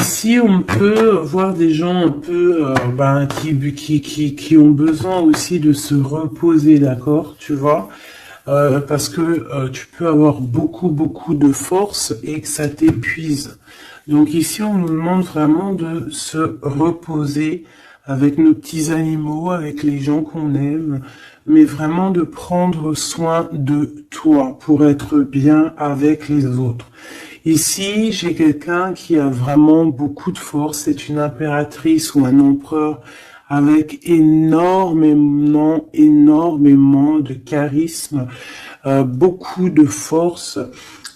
Ici, on peut voir des gens un peu qui ont besoin aussi de se reposer, d'accord, tu vois, parce que tu peux avoir beaucoup de force et que ça t'épuise. Donc ici, on nous demande vraiment de se reposer avec nos petits animaux, avec les gens qu'on aime, mais vraiment de prendre soin de toi pour être bien avec les autres. Ici, j'ai quelqu'un qui a vraiment beaucoup de force. C'est une impératrice ou un empereur avec énormément de charisme, beaucoup de force.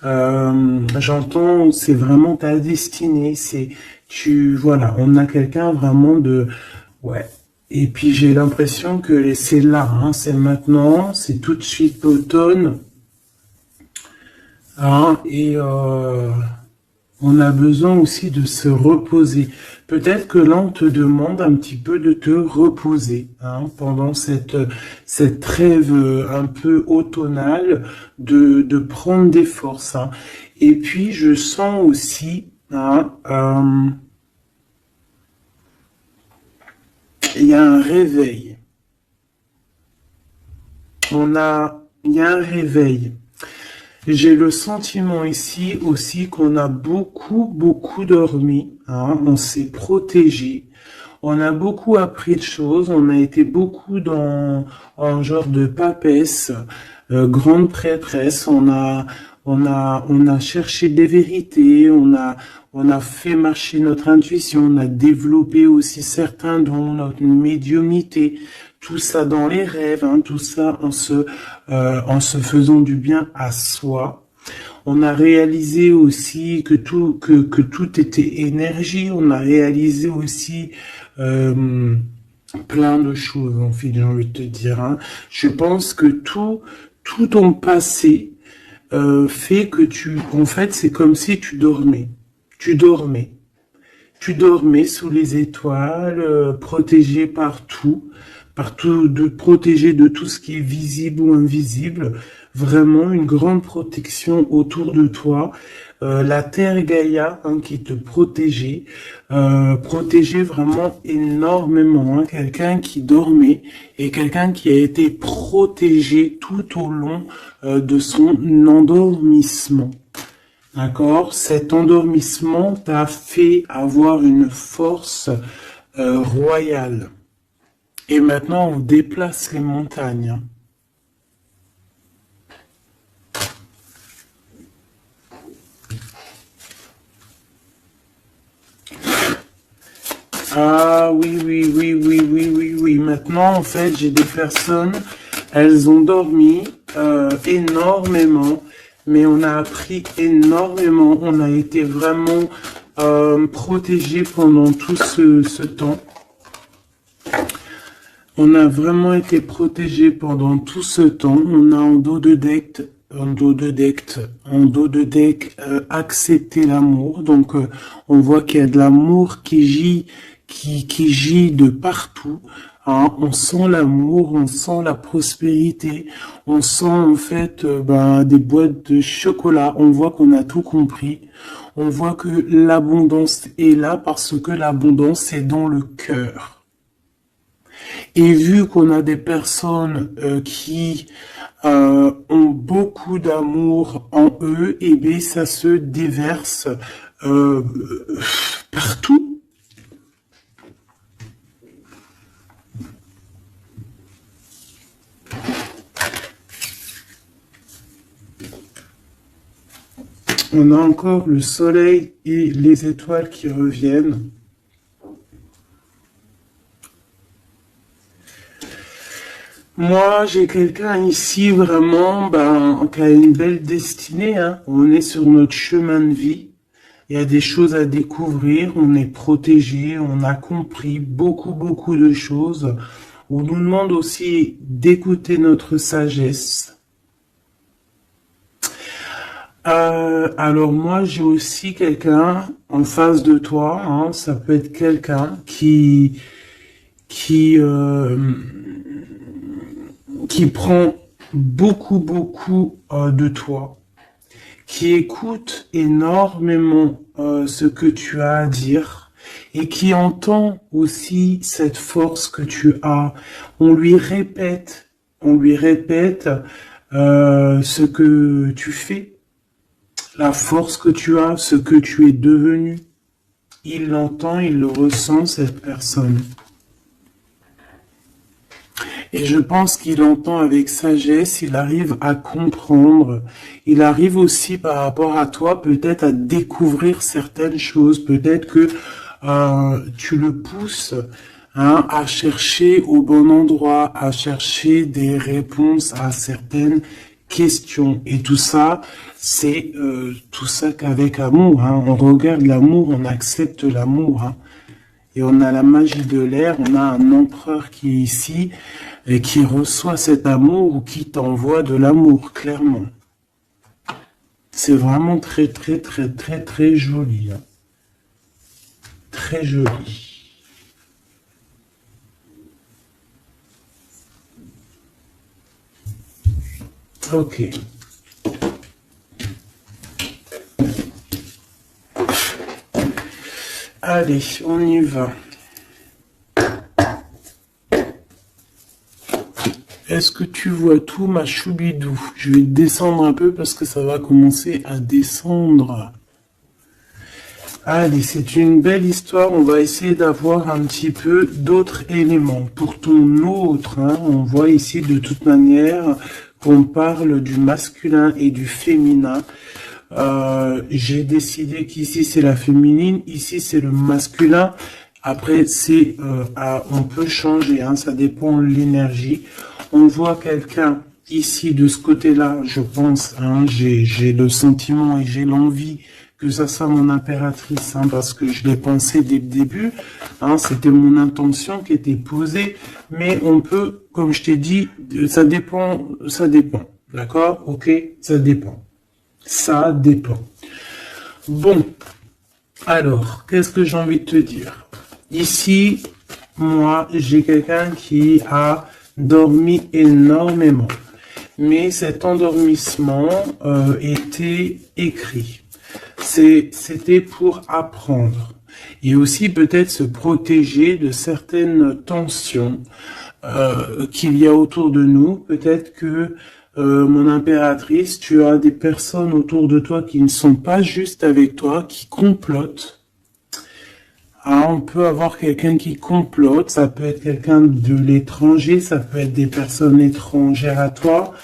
J'entends, c'est vraiment ta destinée. Voilà, on a quelqu'un vraiment ouais. Et puis j'ai l'impression que c'est là, hein, c'est maintenant, c'est tout de suite l'automne. Hein, et on a besoin aussi de se reposer. Peut-être que là, on te demande un petit peu de te reposer, hein, pendant cette trêve un peu automnale, de prendre des forces. Hein. Et puis, je sens aussi, hein, il y a un réveil. Il y a un réveil. J'ai le sentiment ici aussi qu'on a beaucoup dormi, hein, on s'est protégé, on a beaucoup appris de choses, on a été beaucoup dans un genre de papesse, grande prêtresse, on a cherché des vérités, on a fait marcher notre intuition, on a développé aussi certains dons, notre médiumnité, tout ça dans les rêves, hein, tout ça en se faisant du bien à soi. On a réalisé aussi que tout était énergie. On a réalisé aussi plein de choses, en fait, j'ai envie de te dire. Hein. Je pense que tout ton passé fait que en fait, c'est comme si tu dormais. Tu dormais. Tu dormais sous les étoiles, protégé protégé de tout ce qui est visible ou invisible. Vraiment une grande protection autour de toi. La Terre Gaïa, hein, qui te protégeait vraiment énormément. Hein, quelqu'un qui dormait et quelqu'un qui a été protégé tout au long de son endormissement. D'accord? Cet endormissement t'a fait avoir une force royale. Et maintenant, on déplace les montagnes. Ah oui. Maintenant, en fait, j'ai des personnes, elles ont dormi énormément, mais on a appris énormément. On a été vraiment protégés pendant tout ce temps. On a vraiment été protégés pendant tout ce temps. On a en dos de deck accepté l'amour. Donc on voit qu'il y a de l'amour qui gît de partout. Hein. On sent l'amour, on sent la prospérité, on sent en fait des boîtes de chocolat. On voit qu'on a tout compris. On voit que l'abondance est là parce que l'abondance est dans le cœur. Et vu qu'on a des personnes qui ont beaucoup d'amour en eux, et bien ça se déverse partout. On a encore le soleil et les étoiles qui reviennent. Moi, j'ai quelqu'un ici vraiment qui a une belle destinée. Hein. On est sur notre chemin de vie. Il y a des choses à découvrir. On est protégé. On a compris beaucoup de choses. On nous demande aussi d'écouter notre sagesse. Alors moi, j'ai aussi quelqu'un en face de toi. Hein. Ça peut être quelqu'un qui prend beaucoup de toi, qui écoute énormément ce que tu as à dire et qui entend aussi cette force que tu as. On lui répète ce que tu fais, la force que tu as, ce que tu es devenu. Il l'entend, il le ressent, cette personne. Et je pense qu'il entend avec sagesse, il arrive à comprendre, il arrive aussi par rapport à toi peut-être à découvrir certaines choses, peut-être que tu le pousses à chercher au bon endroit, à chercher des réponses à certaines questions. Et tout ça, c'est tout ça qu'avec amour. On regarde l'amour, on accepte l'amour. Et on a la magie de l'air, on a un empereur qui est ici et qui reçoit cet amour ou qui t'envoie de l'amour, clairement. C'est vraiment très, très, très, très, très joli. Très joli. Ok. Allez, on y va. Est-ce que tu vois tout, ma choubidou? Je vais descendre un peu parce que ça va commencer à descendre. Allez, c'est une belle histoire. On va essayer d'avoir un petit peu d'autres éléments. Pour ton autre, on voit ici de toute manière qu'on parle du masculin et du féminin. J'ai décidé qu'ici c'est la féminine, ici c'est le masculin. Après c'est on peut changer, ça dépend de l'énergie. On voit quelqu'un ici de ce côté-là, je pense, j'ai le sentiment et j'ai l'envie que ça soit mon impératrice, parce que je l'ai pensé dès le début. C'était mon intention qui était posée, mais on peut, comme je t'ai dit, ça dépend, d'accord, ok, ça dépend. Ça dépend. Bon, alors, qu'est-ce que j'ai envie de te dire? Ici, moi, j'ai quelqu'un qui a dormi énormément. Mais cet endormissement était écrit. C'était pour apprendre. Et aussi peut-être se protéger de certaines tensions qu'il y a autour de nous. Peut-être que mon impératrice, tu as des personnes autour de toi qui ne sont pas juste avec toi, qui complotent. On peut avoir quelqu'un qui complote, ça peut être quelqu'un de l'étranger, ça peut être des personnes étrangères à toi.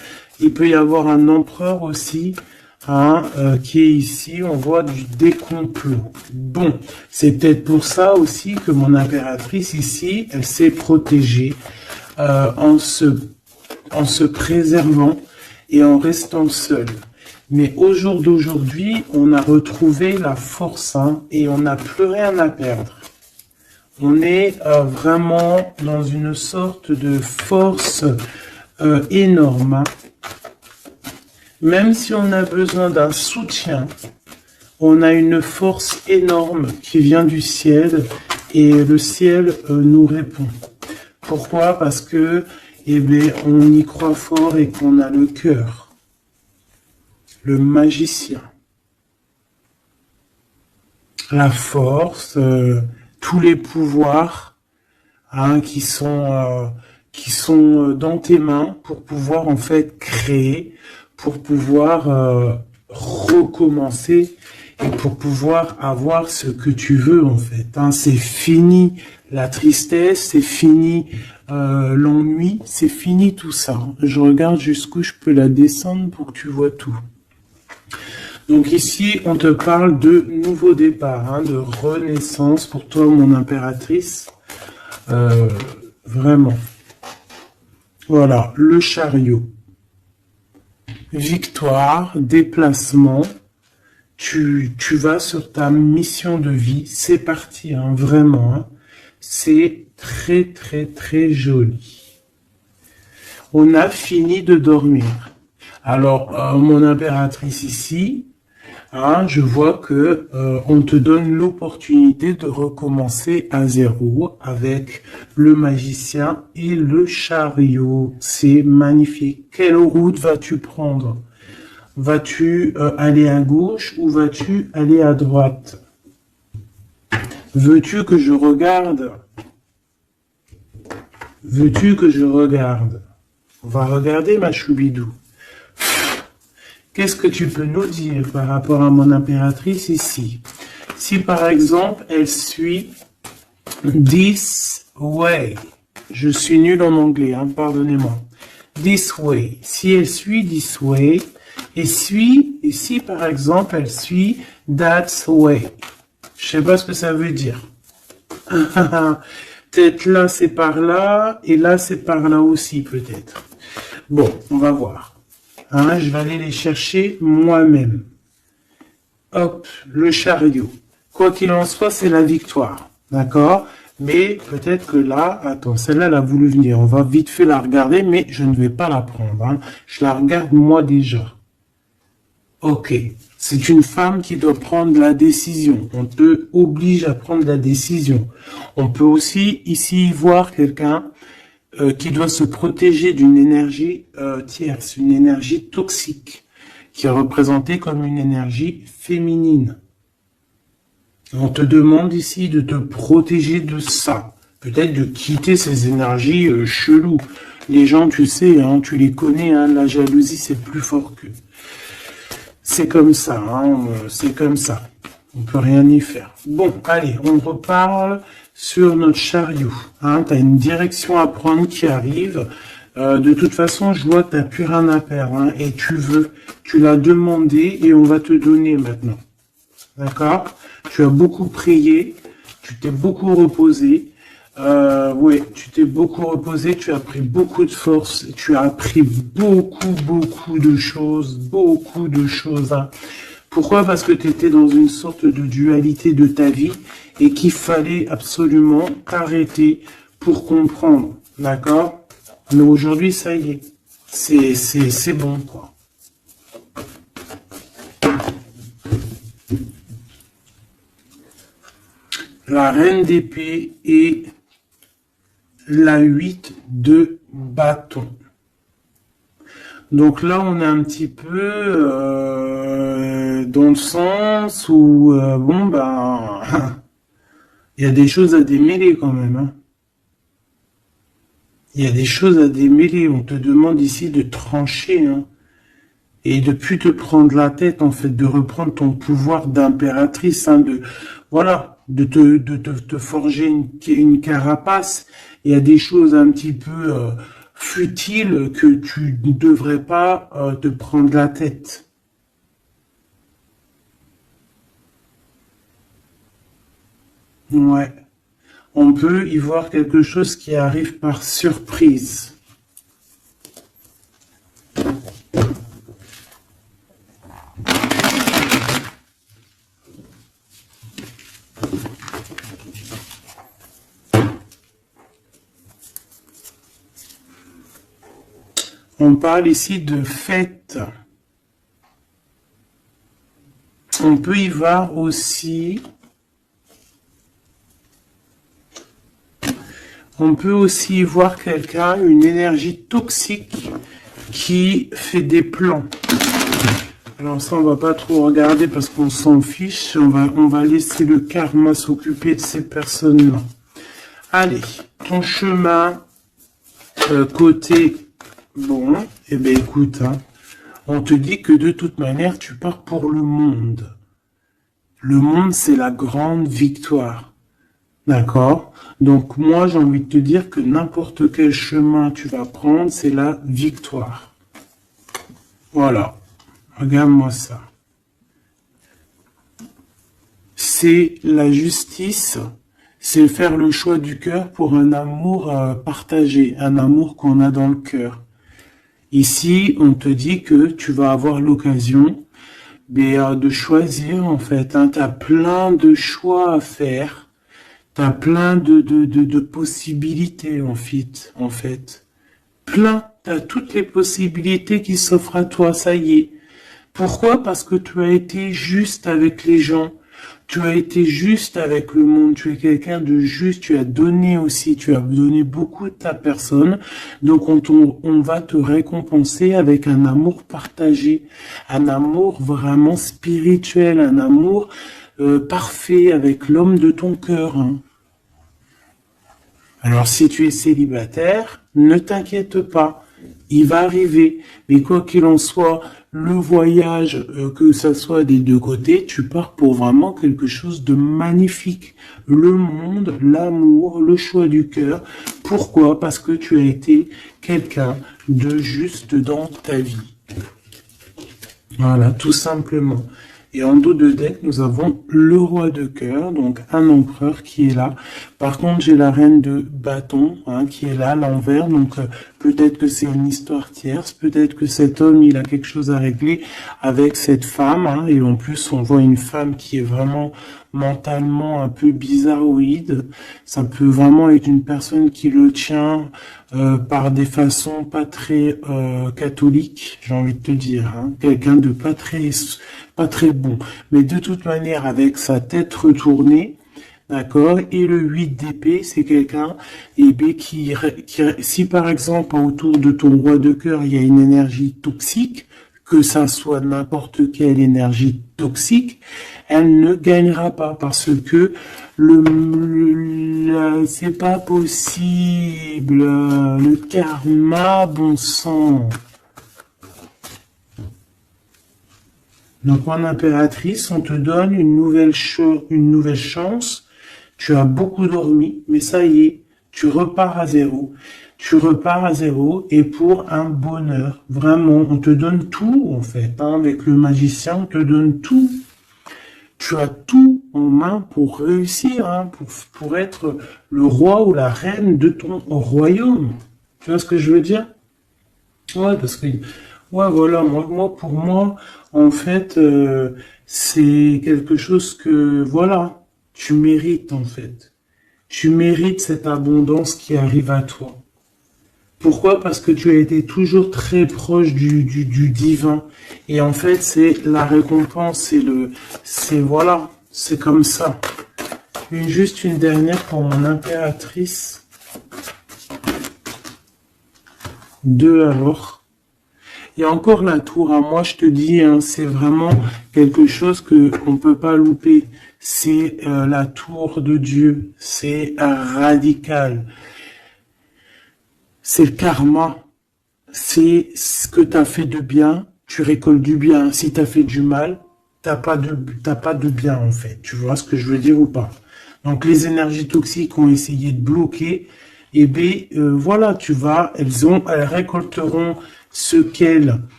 Il peut y avoir un empereur aussi, qui est ici, on voit des complots. Bon, c'est peut-être pour ça aussi que mon impératrice ici, elle s'est protégée en se préservant et en restant seule. Mais au jour d'aujourd'hui, on a retrouvé la force et on n'a plus rien à perdre. On est vraiment dans une sorte de force énorme. Même si on a besoin d'un soutien, on a une force énorme qui vient du ciel et le ciel nous répond. Pourquoi? Parce que on y croit fort et qu'on a le cœur. Le magicien. La force, tous les pouvoirs qui sont dans tes mains pour pouvoir en fait créer, pour pouvoir recommencer et pour pouvoir avoir ce que tu veux en fait. C'est fini la tristesse, c'est fini l'ennui, c'est fini tout ça. Je regarde jusqu'où je peux la descendre pour que tu vois tout. Donc ici, on te parle de nouveau départ, de renaissance pour toi, mon impératrice. Vraiment. Voilà, le chariot. Victoire, déplacement. Tu vas sur ta mission de vie. C'est parti, vraiment. C'est très, très, très joli. On a fini de dormir. Alors, mon impératrice ici, je vois que on te donne l'opportunité de recommencer à zéro avec le magicien et le chariot. C'est magnifique. Quelle route vas-tu prendre? Vas-tu aller à gauche ou vas-tu aller à droite? Veux-tu que je regarde? Veux-tu que je regarde? On va regarder ma choubidou. Qu'est-ce que tu peux nous dire par rapport à mon impératrice ici? Si par exemple elle suit this way, je suis nul en anglais, hein, pardonnez-moi. This way, si elle suit this way, et si par exemple elle suit that way, je sais pas ce que ça veut dire. Peut-être là c'est par là, et là c'est par là aussi peut-être. Bon, on va voir. Hein, je vais aller les chercher moi-même. Hop, le chariot. Quoi qu'il en soit, c'est la victoire. D'accord? Mais peut-être que là, attends, celle-là, elle a voulu venir. On va vite fait la regarder, mais je ne vais pas la prendre. Hein. Je la regarde moi déjà. Ok. C'est une femme qui doit prendre la décision. On te oblige à prendre la décision. On peut aussi ici voir quelqu'un qui doit se protéger d'une énergie tierce, une énergie toxique, qui est représentée comme une énergie féminine. On te demande ici de te protéger de ça, peut-être de quitter ces énergies cheloues. Les gens, tu sais, hein, tu les connais, hein, la jalousie, c'est plus fort qu'eux. C'est comme ça, hein, c'est comme ça. On peut rien y faire. Bon, allez, on reparle sur notre chariot. Hein, tu as une direction à prendre qui arrive. De toute façon, je vois que tu n'as plus rien à perdre. Hein, et tu l'as demandé et on va te donner maintenant. D'accord? Tu as beaucoup prié, tu t'es beaucoup reposé. Ouais, tu t'es beaucoup reposé, tu as pris beaucoup de force, tu as appris beaucoup de choses, hein. Pourquoi? Parce que tu étais dans une sorte de dualité de ta vie et qu'il fallait absolument t'arrêter pour comprendre, d'accord? Mais aujourd'hui, ça y est, c'est bon, quoi. La reine d'épée et la 8 de bâton. Donc là, on est un petit peu dans le sens où, bon, ben, il y a des choses à démêler quand même. Hein. Il y a des choses à démêler. On te demande ici de trancher, hein, et de plus te prendre la tête, en fait, de reprendre ton pouvoir d'impératrice, hein, voilà, de te forger une carapace. Il y a des choses un petit peu futiles que tu ne devrais pas te prendre la tête. Ouais. On peut y voir quelque chose qui arrive par surprise. On parle ici de fête. On peut y voir aussi... On peut aussi y voir quelqu'un, une énergie toxique qui fait des plans. Alors ça, on va pas trop regarder parce qu'on s'en fiche. On va laisser le karma s'occuper de ces personnes-là. Allez, ton chemin côté... Bon, eh bien écoute, hein, on te dit que de toute manière, tu pars pour le monde. Le monde, c'est la grande victoire. D'accord? Donc moi, j'ai envie de te dire que n'importe quel chemin tu vas prendre, c'est la victoire. Voilà. Regarde-moi ça. C'est la justice, c'est faire le choix du cœur pour un amour partagé, un amour qu'on a dans le cœur. Ici, on te dit que tu vas avoir l'occasion de choisir, en fait. Hein, tu as plein de choix à faire. Tu as plein de possibilités, en fait. Plein. Tu as toutes les possibilités qui s'offrent à toi, ça y est. Pourquoi? Parce que tu as été juste avec les gens. Tu as été juste avec le monde, tu es quelqu'un de juste, tu as donné aussi, tu as donné beaucoup de ta personne. Donc on va te récompenser avec un amour partagé, un amour vraiment spirituel, un amour parfait avec l'homme de ton cœur, hein. Alors si tu es célibataire, ne t'inquiète pas, il va arriver. Mais quoi qu'il en soit, le voyage, que ça soit des deux côtés, tu pars pour vraiment quelque chose de magnifique. Le monde, l'amour, le choix du cœur. Pourquoi? Parce que tu as été quelqu'un de juste dans ta vie. Voilà, tout simplement. Et en dos de deck, nous avons le roi de cœur, donc un empereur qui est là. Par contre, j'ai la reine de bâton, hein, qui est là, à l'envers. Donc, peut-être que c'est une histoire tierce. Peut-être que cet homme, il a quelque chose à régler avec cette femme, hein. Et en plus, on voit une femme qui est vraiment mentalement un peu bizarroïde. Ça peut vraiment être une personne qui le tient par des façons pas très catholiques, j'ai envie de te dire, hein. Quelqu'un de pas très bon. Mais de toute manière, avec sa tête retournée, d'accord, et le 8 d'épée, c'est quelqu'un, eh bien, si par exemple, autour de ton roi de cœur, il y a une énergie toxique, que ça soit n'importe quelle énergie toxique, elle ne gagnera pas parce que c'est pas possible. Le karma, bon sang. Donc en impératrice, on te donne une nouvelle chance. Tu as beaucoup dormi, mais ça y est, tu repars à zéro. Tu repars à zéro et pour un bonheur. Vraiment, on te donne tout en fait, hein. Avec le magicien, on te donne tout. Tu as tout en main pour réussir, hein, pour être le roi ou la reine de ton royaume. Tu vois ce que je veux dire? Ouais, parce que, ouais, voilà, pour moi, en fait, c'est quelque chose que, voilà, tu mérites, en fait. Tu mérites cette abondance qui arrive à toi. Pourquoi? Parce que tu as été toujours très proche du divin. Et en fait, c'est la récompense, voilà, c'est comme ça. Juste une dernière pour mon impératrice. 2 alors. Et encore la tour, hein, moi je te dis, hein, c'est vraiment quelque chose que on peut pas louper. C'est la tour de Dieu. C'est radical. C'est le karma. C'est ce que tu as fait de bien, tu récoltes du bien. Si tu as fait du mal, t'as pas de bien en fait. Tu vois ce que je veux dire ou pas? Donc les énergies toxiques ont essayé de bloquer. Et bien voilà, elles récolteront ce qu'elles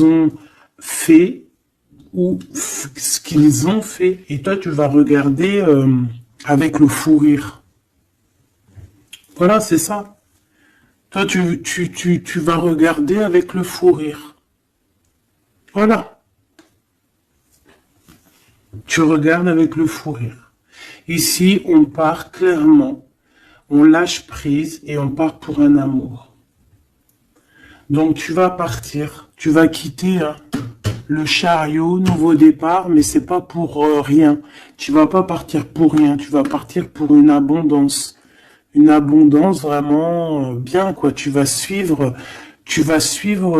ont fait ou ce qu'ils ont fait. Et toi, tu vas regarder avec le fou rire. Voilà, c'est ça. Toi, tu vas regarder avec le fou rire. Voilà. Tu regardes avec le fou rire. Ici, on part clairement, on lâche prise et on part pour un amour. Donc, tu vas partir, tu vas quitter le chariot, nouveau départ, mais c'est pas pour rien. Tu vas pas partir pour rien, tu vas partir pour une abondance. Une abondance vraiment bien, quoi. Tu vas suivre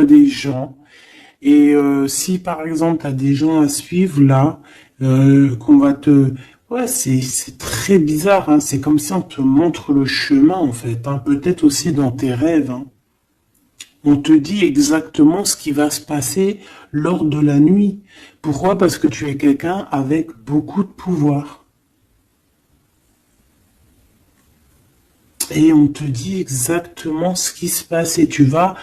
des gens. Et si par exemple tu as des gens à suivre là, qu'on va ouais, c'est très bizarre, hein. C'est comme si on te montre le chemin en fait, hein. Peut-être aussi dans tes rêves, hein. On te dit exactement ce qui va se passer lors de la nuit. Pourquoi? Parce que tu es quelqu'un avec beaucoup de pouvoir. Et on te dit exactement ce qui se passe et tu vas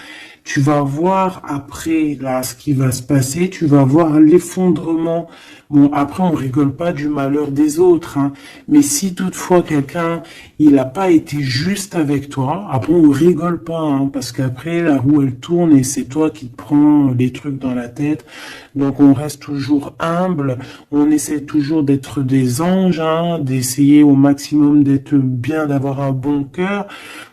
voir après là ce qui va se passer, tu vas voir l'effondrement. Bon, après on rigole pas du malheur des autres, hein, mais si toutefois quelqu'un il n'a pas été juste avec toi, après on rigole pas, hein, parce qu'après la roue elle tourne et c'est toi qui te prends les trucs dans la tête. Donc on reste toujours humble, on essaie toujours d'être des anges, hein, d'essayer au maximum d'être bien, d'avoir un bon cœur.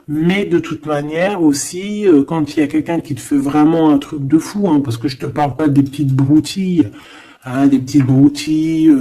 Mais de toute manière aussi, quand il y a quelqu'un qui te fait vraiment un truc de fou, hein, parce que je te parle pas des petites broutilles, hein, des petites broutilles,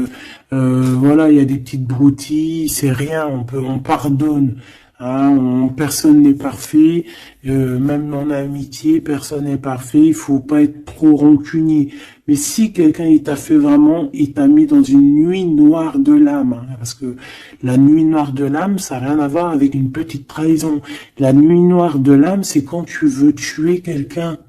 voilà, il y a des petites broutilles, c'est rien, on pardonne. Hein, personne n'est parfait, même en amitié, personne n'est parfait. Il faut pas être trop rancunier. Mais si quelqu'un il t'a fait vraiment, il t'a mis dans une nuit noire de l'âme, hein, parce que la nuit noire de l'âme, ça n'a rien à voir avec une petite trahison. La nuit noire de l'âme, c'est quand tu veux tuer quelqu'un.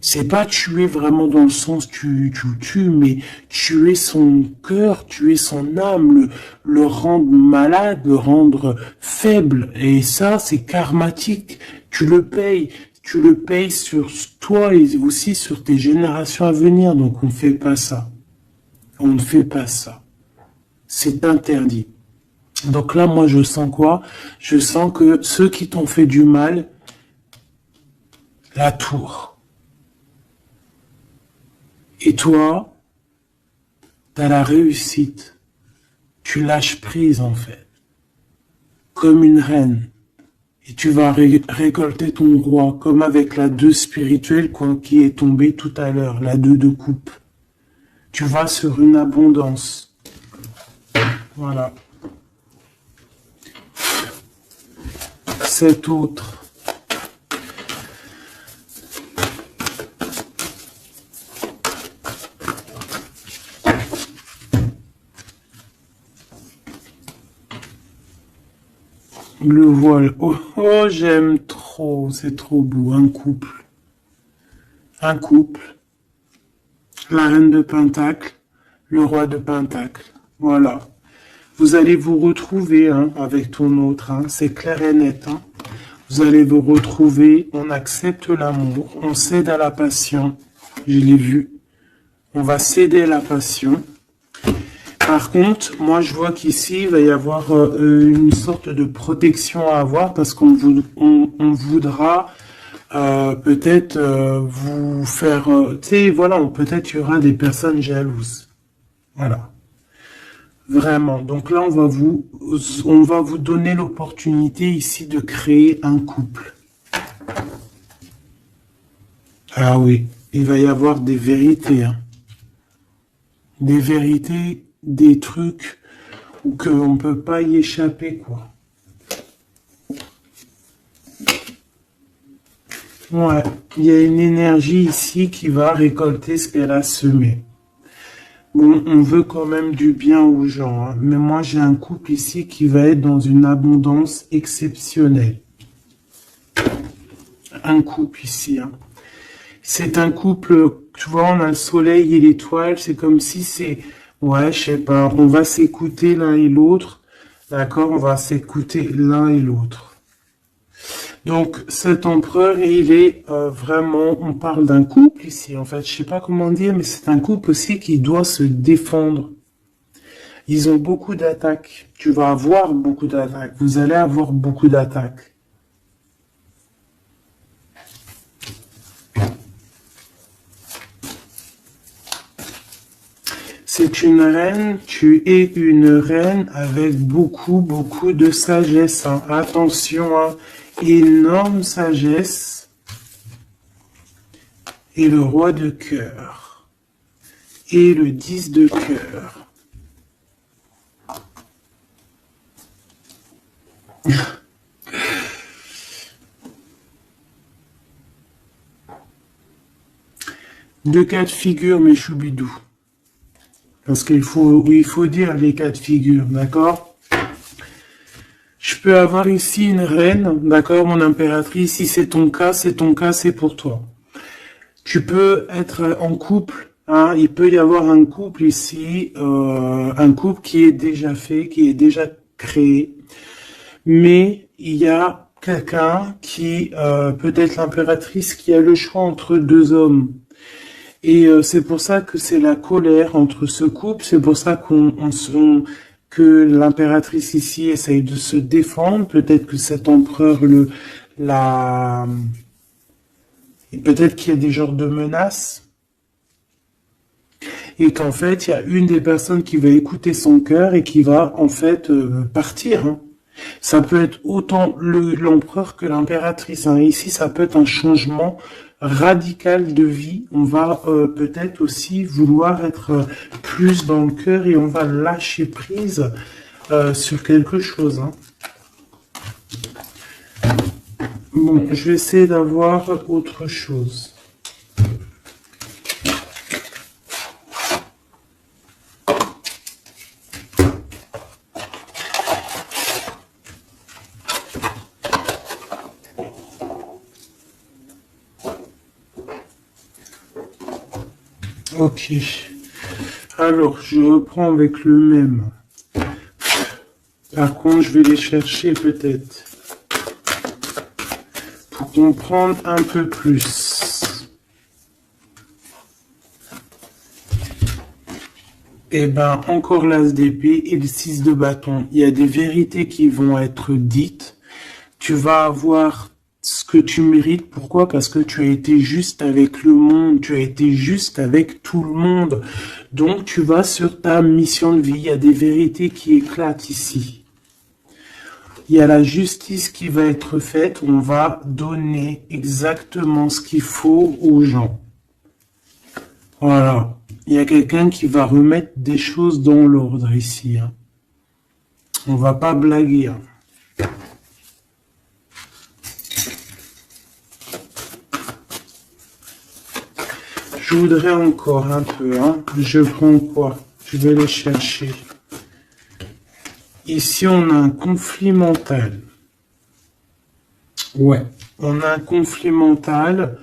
C'est pas tuer vraiment dans le sens tu tues, mais tuer son cœur, tuer son âme, le rendre malade, le rendre faible. Et ça, c'est karmatique. Tu le payes. Tu le payes sur toi et aussi sur tes générations à venir. Donc on ne fait pas ça. On ne fait pas ça. C'est interdit. Donc là, moi, je sens quoi? Je sens que ceux qui t'ont fait du mal, la tour. Et toi, t'as la réussite. Tu lâches prise, en fait. Comme une reine. Et tu vas récolter ton roi, comme avec la 2 spirituelle qui est tombée tout à l'heure, la 2 de coupe. Tu vas sur une abondance. Voilà. Cet autre. Le voile. Oh, oh, j'aime trop. C'est trop beau. Un couple. Un couple. La reine de Pentacle. Le roi de Pentacle. Voilà. Vous allez vous retrouver hein, avec ton autre. Hein. C'est clair et net. Hein. Vous allez vous retrouver. On accepte l'amour. On cède à la passion. Je l'ai vu. On va céder à la passion. Par contre, moi je vois qu'ici, il va y avoir une sorte de protection à avoir parce qu'on on voudra peut-être vous faire... tu sais, voilà, peut-être il y aura des personnes jalouses. Voilà. Vraiment. Donc là, on va vous donner l'opportunité ici de créer un couple. Ah oui, il va y avoir des vérités. Hein. Des vérités... des trucs où qu'on peut pas y échapper, quoi. Ouais, il y a une énergie ici qui va récolter ce qu'elle a semé. Bon, on veut quand même du bien aux gens, hein, mais moi j'ai un couple ici qui va être dans une abondance exceptionnelle. Un couple ici, hein. C'est un couple, tu vois, on a le soleil et l'étoile, c'est comme si c'est... Ouais, je sais pas, on va s'écouter l'un et l'autre, d'accord, on va s'écouter l'un et l'autre. Donc, cet empereur, il est vraiment, on parle d'un couple ici, en fait, je sais pas comment dire, mais c'est un couple aussi qui doit se défendre. Ils ont beaucoup d'attaques, tu vas avoir beaucoup d'attaques, vous allez avoir beaucoup d'attaques. C'est une reine, tu es une reine avec beaucoup, beaucoup de sagesse. Hein. Attention, hein. Énorme sagesse. Et le roi de cœur. Et le 10 de cœur. Deux cas de figure, mes choubidous. Parce qu'il faut dire les cas de figure, d'accord? Je peux avoir ici une reine, d'accord, mon impératrice, si c'est ton cas, c'est pour toi. Tu peux être en couple, hein, il peut y avoir un couple ici, un couple qui est déjà fait, qui est déjà créé, mais il y a quelqu'un qui, peut-être l'impératrice, qui a le choix entre deux hommes. Et c'est pour ça que c'est la colère entre ce couple, c'est pour ça que l'impératrice ici essaye de se défendre, peut-être que cet empereur peut-être qu'il y a des genres de menaces, et qu'en fait, il y a une des personnes qui va écouter son cœur et qui va en fait partir. Hein. Ça peut être autant l'empereur que l'impératrice. Hein. Ici, ça peut être un changement radical de vie. On va peut-être aussi vouloir être plus dans le cœur et on va lâcher prise sur quelque chose. Hein. Bon, je vais essayer d'avoir autre chose. Ok. Alors, je reprends avec le même. Par contre, je vais les chercher peut-être. Pour comprendre un peu plus. Eh ben, encore l'as d'épée et le 6 de bâton. Il y a des vérités qui vont être dites. Tu vas avoir ce que tu mérites. Pourquoi? Parce que tu as été juste avec le monde. Tu as été juste avec tout le monde. Donc, tu vas sur ta mission de vie. Il y a des vérités qui éclatent ici. Il y a la justice qui va être faite. On va donner exactement ce qu'il faut aux gens. Voilà. Il y a quelqu'un qui va remettre des choses dans l'ordre ici. Hein. On va pas blaguer. Hein. Je voudrais encore un peu. Hein. Je prends quoi? Je vais les chercher. Ici, on a un conflit mental. Ouais, on a un conflit mental.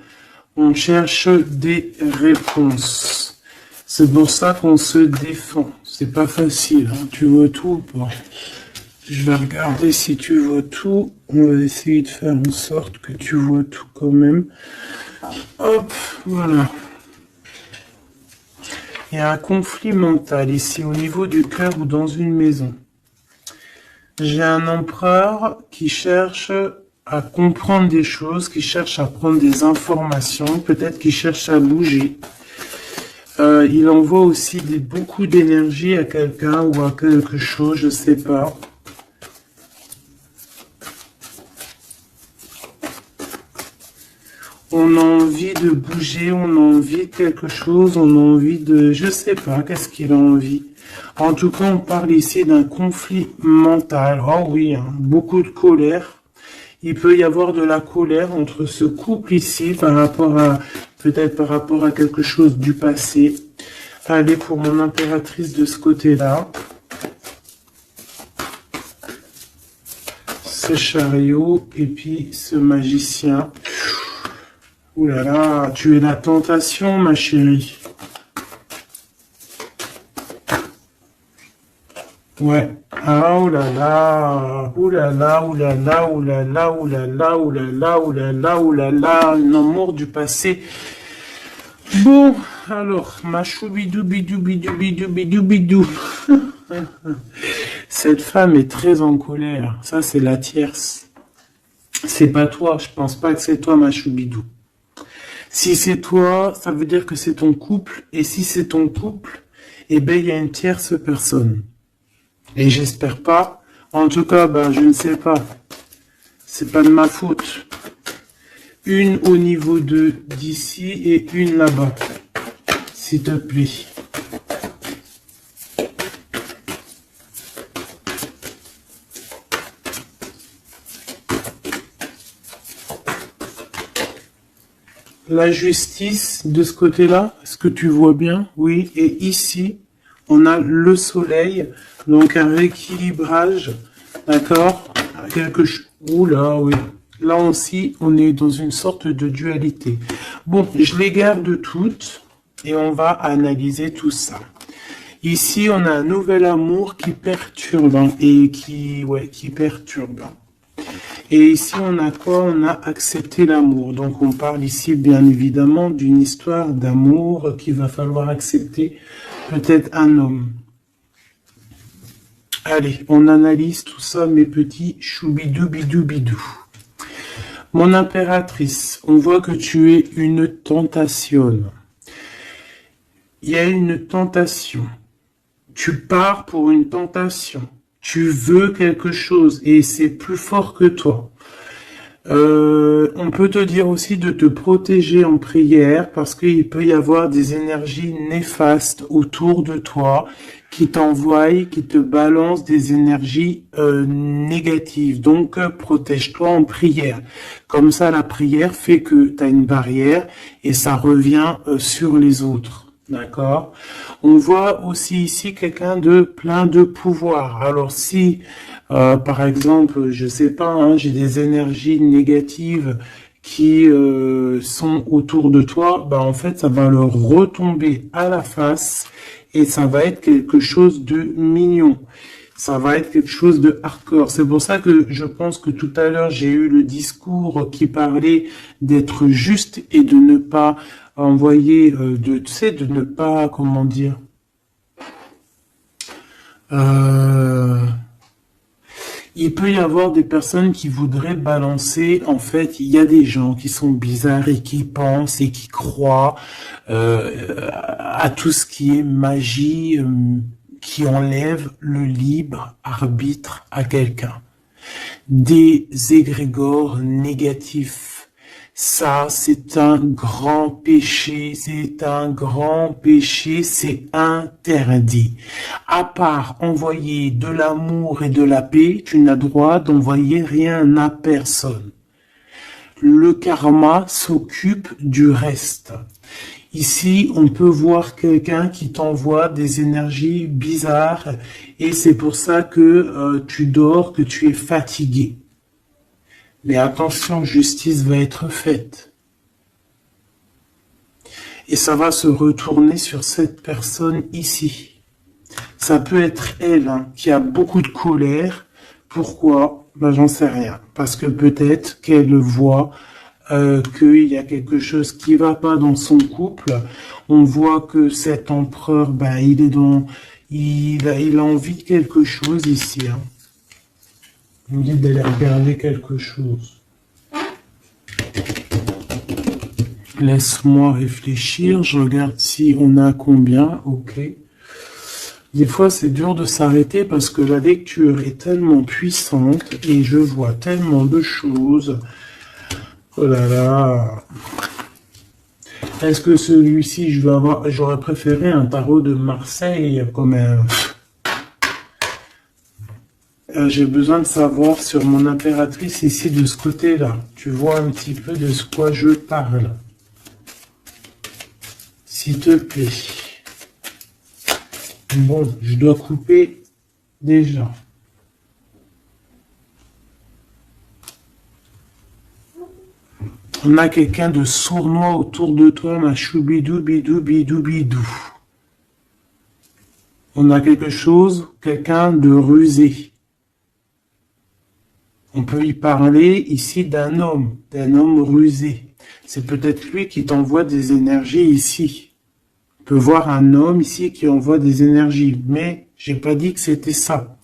On cherche des réponses. C'est pour ça qu'on se défend. C'est pas facile. Hein. Tu vois tout ou pas? Je vais regarder si tu vois tout. On va essayer de faire en sorte que tu vois tout quand même. Hop, voilà. Il y a un conflit mental ici au niveau du cœur ou dans une maison. J'ai un empereur qui cherche à comprendre des choses, qui cherche à prendre des informations, peut-être qu'il cherche à bouger. Il envoie aussi beaucoup d'énergie à quelqu'un ou à quelque chose, je sais pas. On a envie de bouger, on a envie de quelque chose, on a envie de... Je sais pas, qu'est-ce qu'il a envie. En tout cas, on parle ici d'un conflit mental. Oh oui, hein, beaucoup de colère. Il peut y avoir de la colère entre ce couple ici par rapport à... Peut-être par rapport à quelque chose du passé. Allez, pour mon impératrice de ce côté-là. Ce chariot et puis ce magicien. Ouh là là, tu es la tentation, ma chérie. Ouais. Ah, oh là là. Ouh là là, ouh là là, ouh là là, ouh là là, ouh là là, ouh là là, ouh là là. Un amour du passé. Bon, alors, ma choubidou, bidou, bidou, bidou, bidou, bidou. Cette femme est très en colère. Ça, c'est la tierce. C'est pas toi. Je pense pas que c'est toi, ma choubidou. Si c'est toi, ça veut dire que c'est ton couple. Et si c'est ton couple, eh ben, il y a une tierce personne. Et j'espère pas. En tout cas, ben, je ne sais pas. C'est pas de ma faute. Une au niveau d'ici et une là-bas. S'il te plaît. La justice de ce côté-là, est-ce que tu vois bien? Oui, et ici, on a le soleil, donc un rééquilibrage, d'accord? Quelque chose. Oula, oui. Là aussi, on est dans une sorte de dualité. Bon, je les garde toutes et on va analyser tout ça. Ici, on a un nouvel amour qui perturbe et qui perturbe. Et ici, on a quoi? On a accepté l'amour. Donc, on parle ici, bien évidemment, d'une histoire d'amour qu'il va falloir accepter. Peut-être un homme. Allez, on analyse tout ça, mes petits choubidou bidou bidou. Mon impératrice, on voit que tu es une tentation. Il y a une tentation. Tu pars pour une tentation. Tu veux quelque chose et c'est plus fort que toi. On peut te dire aussi de te protéger en prière parce qu'il peut y avoir des énergies néfastes autour de toi qui t'envoient, qui te balancent des énergies négatives. Donc, protège-toi en prière. Comme ça, la prière fait que tu as une barrière et ça revient sur les autres. D'accord? On voit aussi ici quelqu'un de plein de pouvoir. Alors si, par exemple, je sais pas, hein, j'ai des énergies négatives qui sont autour de toi, bah en fait, ça va leur retomber à la face et ça va être quelque chose de mignon. Ça va être quelque chose de hardcore. C'est pour ça que je pense que tout à l'heure, j'ai eu le discours qui parlait d'être juste et de ne pas envoyer, tu sais, de ne pas, comment dire, euh, il peut y avoir des personnes qui voudraient balancer, en fait, il y a des gens qui sont bizarres et qui pensent et qui croient à tout ce qui est magie, qui enlève le libre arbitre à quelqu'un. Des égrégores négatifs. Ça, c'est un grand péché, c'est un grand péché, c'est interdit. À part envoyer de l'amour et de la paix, tu n'as droit d'envoyer rien à personne. Le karma s'occupe du reste. Ici, on peut voir quelqu'un qui t'envoie des énergies bizarres et c'est pour ça que tu dors, que tu es fatigué. Mais attention, justice va être faite. Et ça va se retourner sur cette personne ici. Ça peut être elle hein, qui a beaucoup de colère. Pourquoi? Ben, j'en sais rien. Parce que peut-être qu'elle voit qu'il y a quelque chose qui va pas dans son couple. On voit que cet empereur, ben, il est dans, il a envie de quelque chose ici. Hein. Il me dit d'aller regarder quelque chose. Laisse-moi réfléchir. Je regarde si on a combien. Ok. Des fois, c'est dur de s'arrêter parce que la lecture est tellement puissante et je vois tellement de choses. Oh là là. Est-ce que celui-ci, j'aurais préféré un tarot de Marseille comme un... J'ai besoin de savoir sur mon impératrice ici de ce côté-là. Tu vois un petit peu de ce quoi je parle. S'il te plaît. Bon, je dois couper déjà. On a quelqu'un de sournois autour de toi, ma choubidou, bidou, bidou, bidou. On a quelque chose, quelqu'un de rusé. On peut y parler ici d'un homme rusé. C'est peut-être lui qui t'envoie des énergies ici. On peut voir un homme ici qui envoie des énergies, mais j'ai pas dit que c'était ça.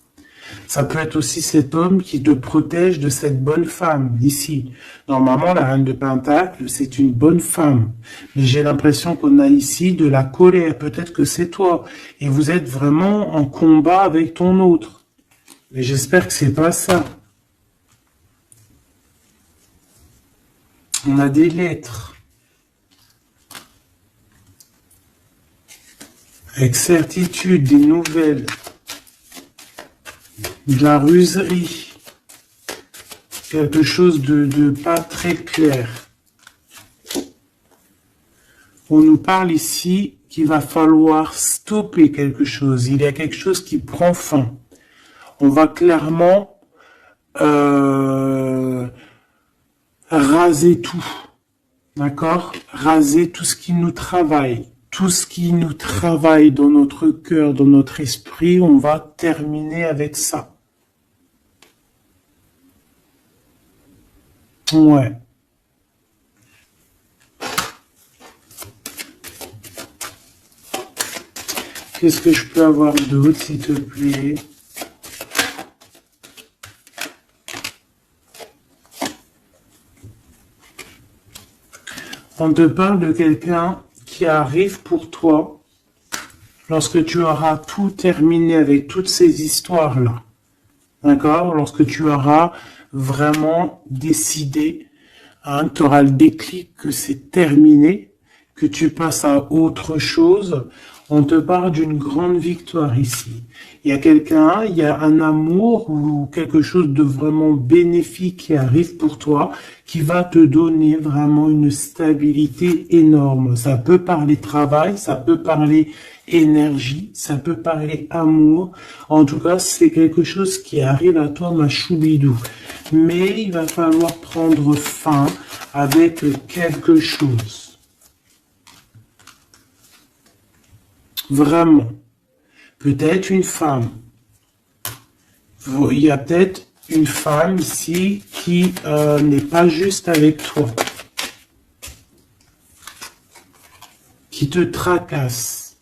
Ça peut être aussi cet homme qui te protège de cette bonne femme, ici. Normalement, la reine de Pentacle, c'est une bonne femme. Mais j'ai l'impression qu'on a ici de la colère. Peut-être que c'est toi. Et vous êtes vraiment en combat avec ton autre. Mais j'espère que c'est pas ça. On a des lettres. Avec certitude, des nouvelles. De la ruserie. Quelque chose de pas très clair. On nous parle ici qu'il va falloir stopper quelque chose. Il y a quelque chose qui prend fin. On va clairement raser tout. D'accord? Raser tout ce qui nous travaille. Tout ce qui nous travaille dans notre cœur, dans notre esprit, on va terminer avec ça. Ouais. Qu'est-ce que je peux avoir d'autre, s'il te plaît? On te parle de quelqu'un qui arrive pour toi lorsque tu auras tout terminé avec toutes ces histoires-là. D'accord? Lorsque tu auras vraiment décider, hein, tu auras le déclic que c'est terminé, que tu passes à autre chose. On te parle d'une grande victoire ici. Il y a quelqu'un, il y a un amour ou quelque chose de vraiment bénéfique qui arrive pour toi, qui va te donner vraiment une stabilité énorme. Ça peut parler travail, ça peut parler énergie, ça peut parler amour. En tout cas, c'est quelque chose qui arrive à toi, ma choubidou. Mais il va falloir prendre fin avec quelque chose. Vraiment. Peut-être une femme. Il y a peut-être une femme ici qui n'est pas juste avec toi. Qui te tracasse.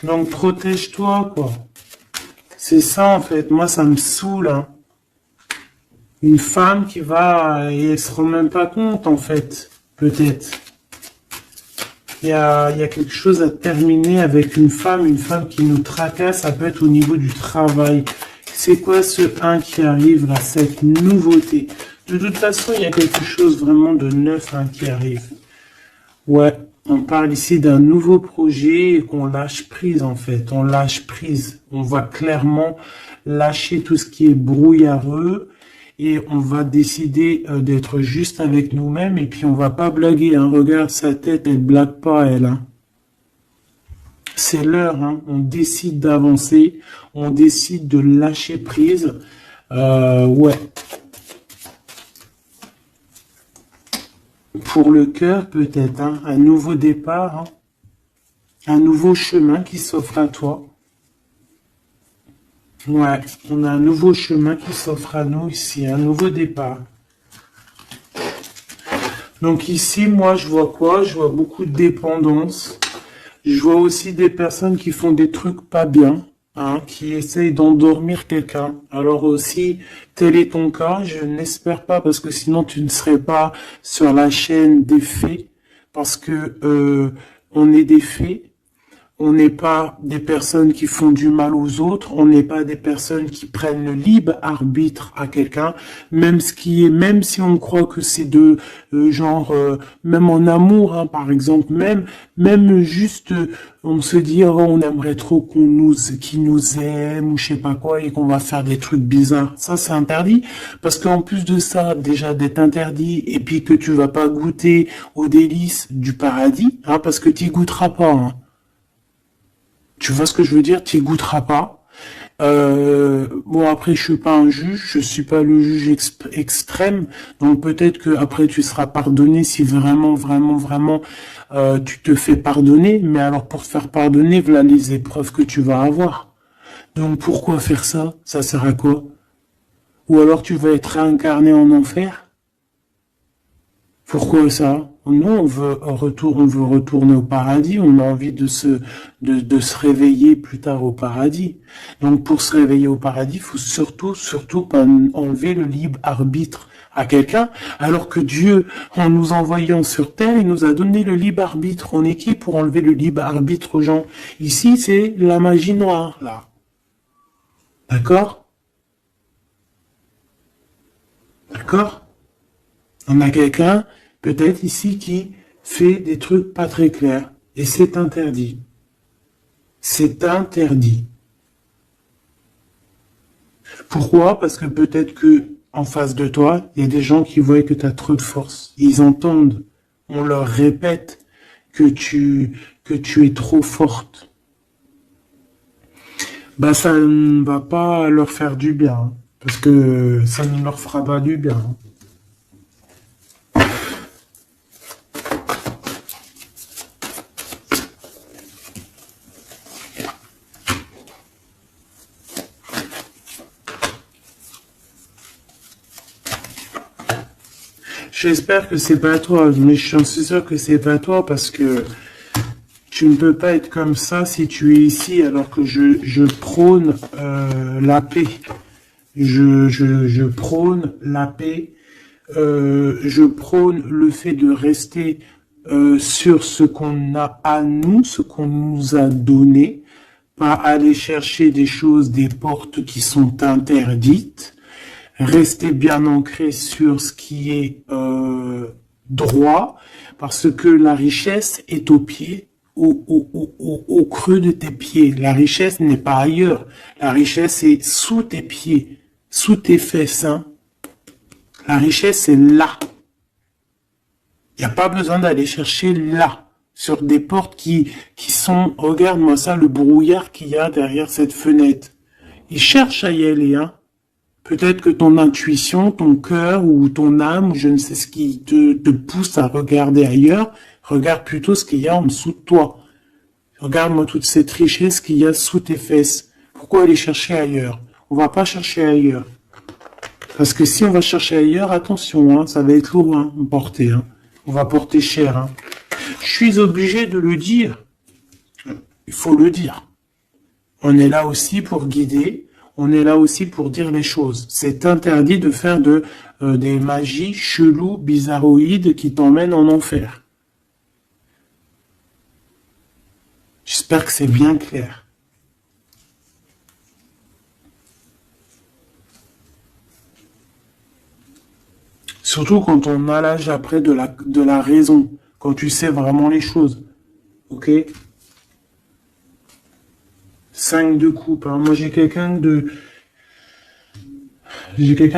Donc protège-toi, quoi. C'est ça, en fait. Moi, ça me saoule, hein. Une femme qui va... Et elle se rend même pas compte, en fait. Peut-être. Il y a quelque chose à terminer avec une femme qui nous tracasse, ça peut être au niveau du travail. C'est quoi ce 1 qui arrive là, cette nouveauté? De toute façon, il y a quelque chose vraiment de neuf, hein, qui arrive. Ouais, on parle ici d'un nouveau projet et qu'on lâche prise en fait. On lâche prise. On va clairement lâcher tout ce qui est brouillareux. Et on va décider d'être juste avec nous-mêmes. Et puis on va pas blaguer, hein. Regarde sa tête, elle blague pas, elle. Hein. C'est l'heure, hein. On décide d'avancer. On décide de lâcher prise. Ouais. Pour le cœur, peut-être, hein. Un nouveau départ. Hein. Un nouveau chemin qui s'offre à toi. Ouais, on a un nouveau chemin qui s'offre à nous ici, un nouveau départ. Donc ici, moi, je vois quoi? Je vois beaucoup de dépendance. Je vois aussi des personnes qui font des trucs pas bien, hein, qui essayent d'endormir quelqu'un. Alors aussi, tel est ton cas, je n'espère pas, parce que sinon tu ne serais pas sur la chaîne des faits, parce que on est des faits. On n'est pas des personnes qui font du mal aux autres, on n'est pas des personnes qui prennent le libre arbitre à quelqu'un, même si on croit que c'est de même en amour, hein, par exemple, même juste, on se dit, oh, on aimerait trop qu'il nous aime ou je sais pas quoi et qu'on va faire des trucs bizarres. Ça, c'est interdit, parce qu'en plus de ça, déjà d'être interdit et puis que tu vas pas goûter aux délices du paradis, hein, parce que tu y goûteras pas, hein. Tu vois ce que je veux dire? Tu y goûteras pas. Bon, après, je suis pas un juge, je suis pas le juge extrême, donc peut-être que après tu seras pardonné si vraiment, tu te fais pardonner. Mais alors pour te faire pardonner, voilà les épreuves que tu vas avoir. Donc pourquoi faire ça? Ça sert à quoi? Ou alors tu vas être réincarné en enfer? Pourquoi ça? Nous, on veut retourner au paradis, on a envie de se réveiller plus tard au paradis. Donc, pour se réveiller au paradis, il faut surtout pas enlever le libre arbitre à quelqu'un, alors que Dieu, en nous envoyant sur terre, il nous a donné le libre arbitre. On est qui pour enlever le libre arbitre aux gens? Ici, c'est la magie noire, là. D'accord? D'accord? On a quelqu'un, peut-être ici, qui fait des trucs pas très clairs. Et c'est interdit. C'est interdit. Pourquoi? Parce que peut-être que en face de toi, il y a des gens qui voient que tu as trop de force. Ils entendent, on leur répète que tu es trop forte. Bah ça ne va pas leur faire du bien, hein, parce que ça ne leur fera pas du bien. Hein. J'espère que c'est pas toi, mais je suis sûr que c'est pas toi parce que tu ne peux pas être comme ça si tu es ici alors que je prône la paix. Je prône la paix. Je prône le fait de rester sur ce qu'on a à nous, ce qu'on nous a donné. pas aller chercher des choses, des portes qui sont interdites. Rester bien ancré sur ce qui est droit, parce que la richesse est au pied, au creux de tes pieds. La richesse n'est pas ailleurs. La richesse est sous tes pieds, sous tes fesses. Hein. La richesse est là. Il n'y a pas besoin d'aller chercher là, sur des portes qui sont... Regarde-moi ça, le brouillard qu'il y a derrière cette fenêtre. Il cherche à y aller, hein. Peut-être que ton intuition, ton cœur ou ton âme, ou je ne sais ce qui te pousse à regarder ailleurs, regarde plutôt ce qu'il y a en dessous de toi. Regarde-moi toute cette richesse qu'il y a sous tes fesses. Pourquoi aller chercher ailleurs? On va pas chercher ailleurs. Parce que si on va chercher ailleurs, attention, hein, ça va être lourd hein, à porter. Hein. On va porter cher. Hein. Je suis obligé de le dire. Il faut le dire. On est là aussi pour guider. On est là aussi pour dire les choses. C'est interdit de faire des magies cheloues, bizarroïdes qui t'emmènent en enfer. J'espère que c'est bien clair. Surtout quand on a l'âge après de la raison, quand tu sais vraiment les choses. Ok ? 5 de coupe. Hein. Moi, j'ai quelqu'un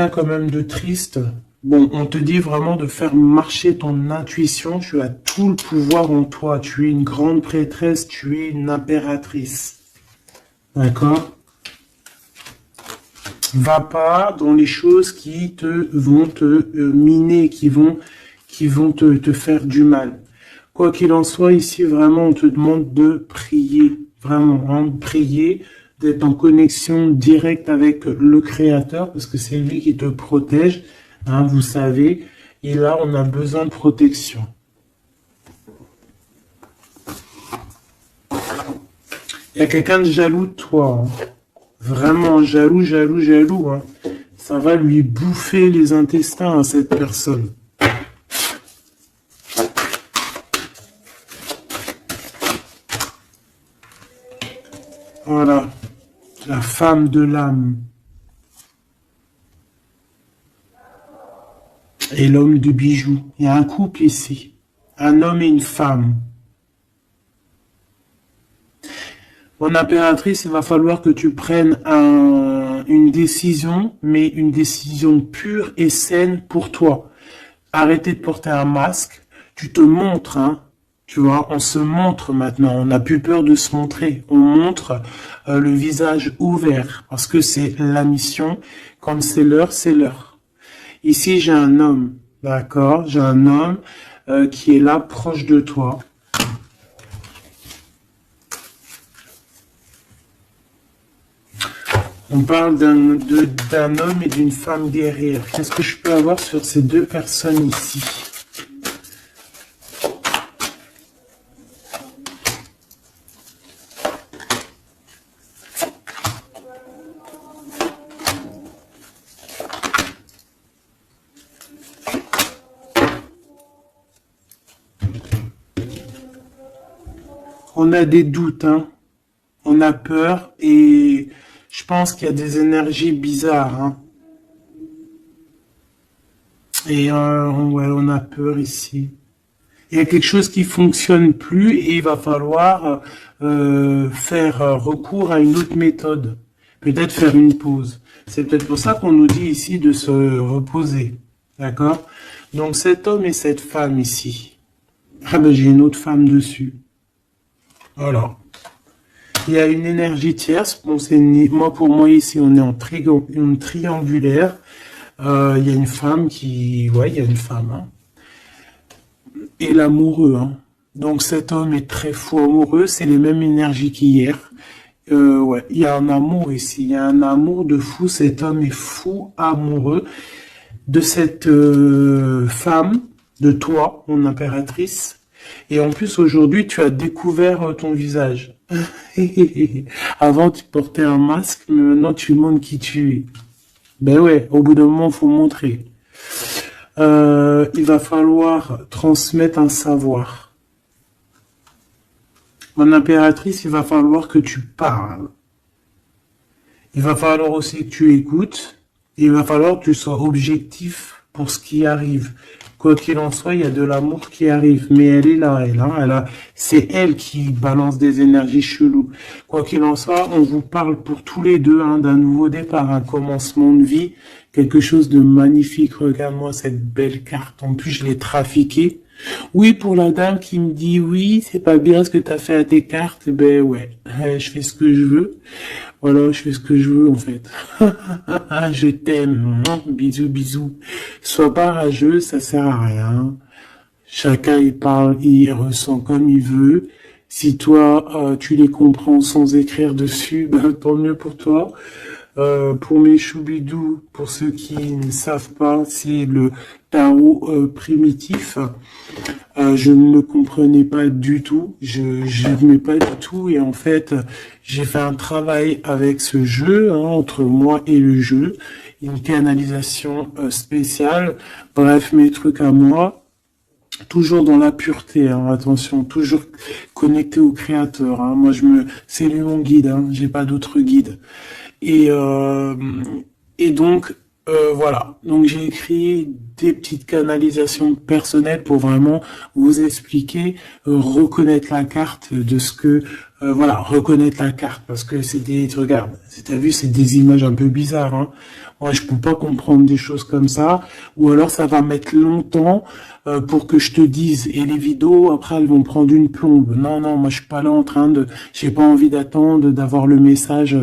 quand même de triste. Bon, on te dit vraiment de faire marcher ton intuition. Tu as tout le pouvoir en toi. Tu es une grande prêtresse. Tu es une impératrice. D'accord? Va pas dans les choses qui vont te miner, qui vont te faire du mal. Quoi qu'il en soit, ici, vraiment, on te demande de prier. Vraiment, hein, de prier, d'être en connexion directe avec le Créateur, parce que c'est lui qui te protège, hein, vous savez. Et là, on a besoin de protection. Il y a quelqu'un de jaloux de toi. Hein. Vraiment jaloux. Hein. Ça va lui bouffer les intestins à cette personne. Voilà, la femme de l'âme. Et l'homme de bijoux. Il y a un couple ici. Un homme et une femme. Mon impératrice, il va falloir que tu prennes une décision, mais une décision pure et saine pour toi. Arrêtez de porter un masque. Tu te montres, hein. Tu vois, on se montre maintenant, on n'a plus peur de se montrer. On montre le visage ouvert parce que c'est la mission. Quand c'est l'heure, c'est l'heure. Ici, j'ai un homme, d'accord? J'ai un homme qui est là, proche de toi. On parle d'un homme et d'une femme guerrière. Qu'est-ce que je peux avoir sur ces deux personnes ici? On a des doutes, hein. On a peur et je pense qu'il y a des énergies bizarres. Hein. Et ouais, on a peur ici. Il y a quelque chose qui fonctionne plus et il va falloir faire recours à une autre méthode. Peut-être faire une pause. C'est peut-être pour ça qu'on nous dit ici de se reposer. D'accord? Donc cet homme et cette femme ici. Ah ben j'ai une autre femme dessus. Voilà. Il y a une énergie tierce. Bon, pour moi ici, on est en triangulaire. Il y a une femme qui, ouais, il y a une femme. Hein. Et l'amoureux. Hein. Donc cet homme est très fou amoureux. C'est les mêmes énergies qu'hier. Ouais, il y a un amour ici. Il y a un amour de fou. Cet homme est fou amoureux de cette femme, de toi, mon impératrice. Et en plus, aujourd'hui, tu as découvert ton visage. Avant, tu portais un masque, mais maintenant, tu montres qui tu es. Ben ouais, au bout d'un moment, il faut montrer. Il va falloir transmettre un savoir. Mon impératrice, il va falloir que tu parles. Il va falloir aussi que tu écoutes. Il va falloir que tu sois objectif pour ce qui arrive. Quoi qu'il en soit, il y a de l'amour qui arrive. Mais elle est là, c'est elle qui balance des énergies cheloues. Quoi qu'il en soit, on vous parle pour tous les deux d'un nouveau départ, un commencement de vie, quelque chose de magnifique. Regarde-moi cette belle carte. En plus, je l'ai trafiquée. Oui, pour la dame qui me dit oui, c'est pas bien ce que tu as fait à tes cartes, ben ouais, je fais ce que je veux. Voilà, je fais ce que je veux en fait. Je t'aime. Bisous, bisous. Sois pas rageux, ça sert à rien. Chacun il parle, il ressent comme il veut. Si toi tu les comprends sans écrire dessus, ben tant mieux pour toi. Pour mes choubidous, pour ceux qui ne savent pas, c'est le tarot primitif. Je ne le comprenais pas du tout, je n'aimais pas du tout, et en fait, j'ai fait un travail avec ce jeu, entre moi et le jeu, une canalisation spéciale, bref, mes trucs à moi, toujours dans la pureté, attention, toujours connecté au créateur, moi c'est lui mon guide, j'ai pas d'autre guide. Et donc, voilà. Donc, j'ai écrit des petites canalisations personnelles pour vraiment vous expliquer, reconnaître la carte de ce que, voilà, reconnaître la carte parce que c'est des, regarde, t'as vu, c'est des images un peu bizarres, Moi, je peux pas comprendre des choses comme ça, ou alors ça va mettre longtemps pour que je te dise. Et les vidéos, après, elles vont prendre une plombe. Non, non, moi, je suis pas là en train de, j'ai pas envie d'attendre, d'avoir le message.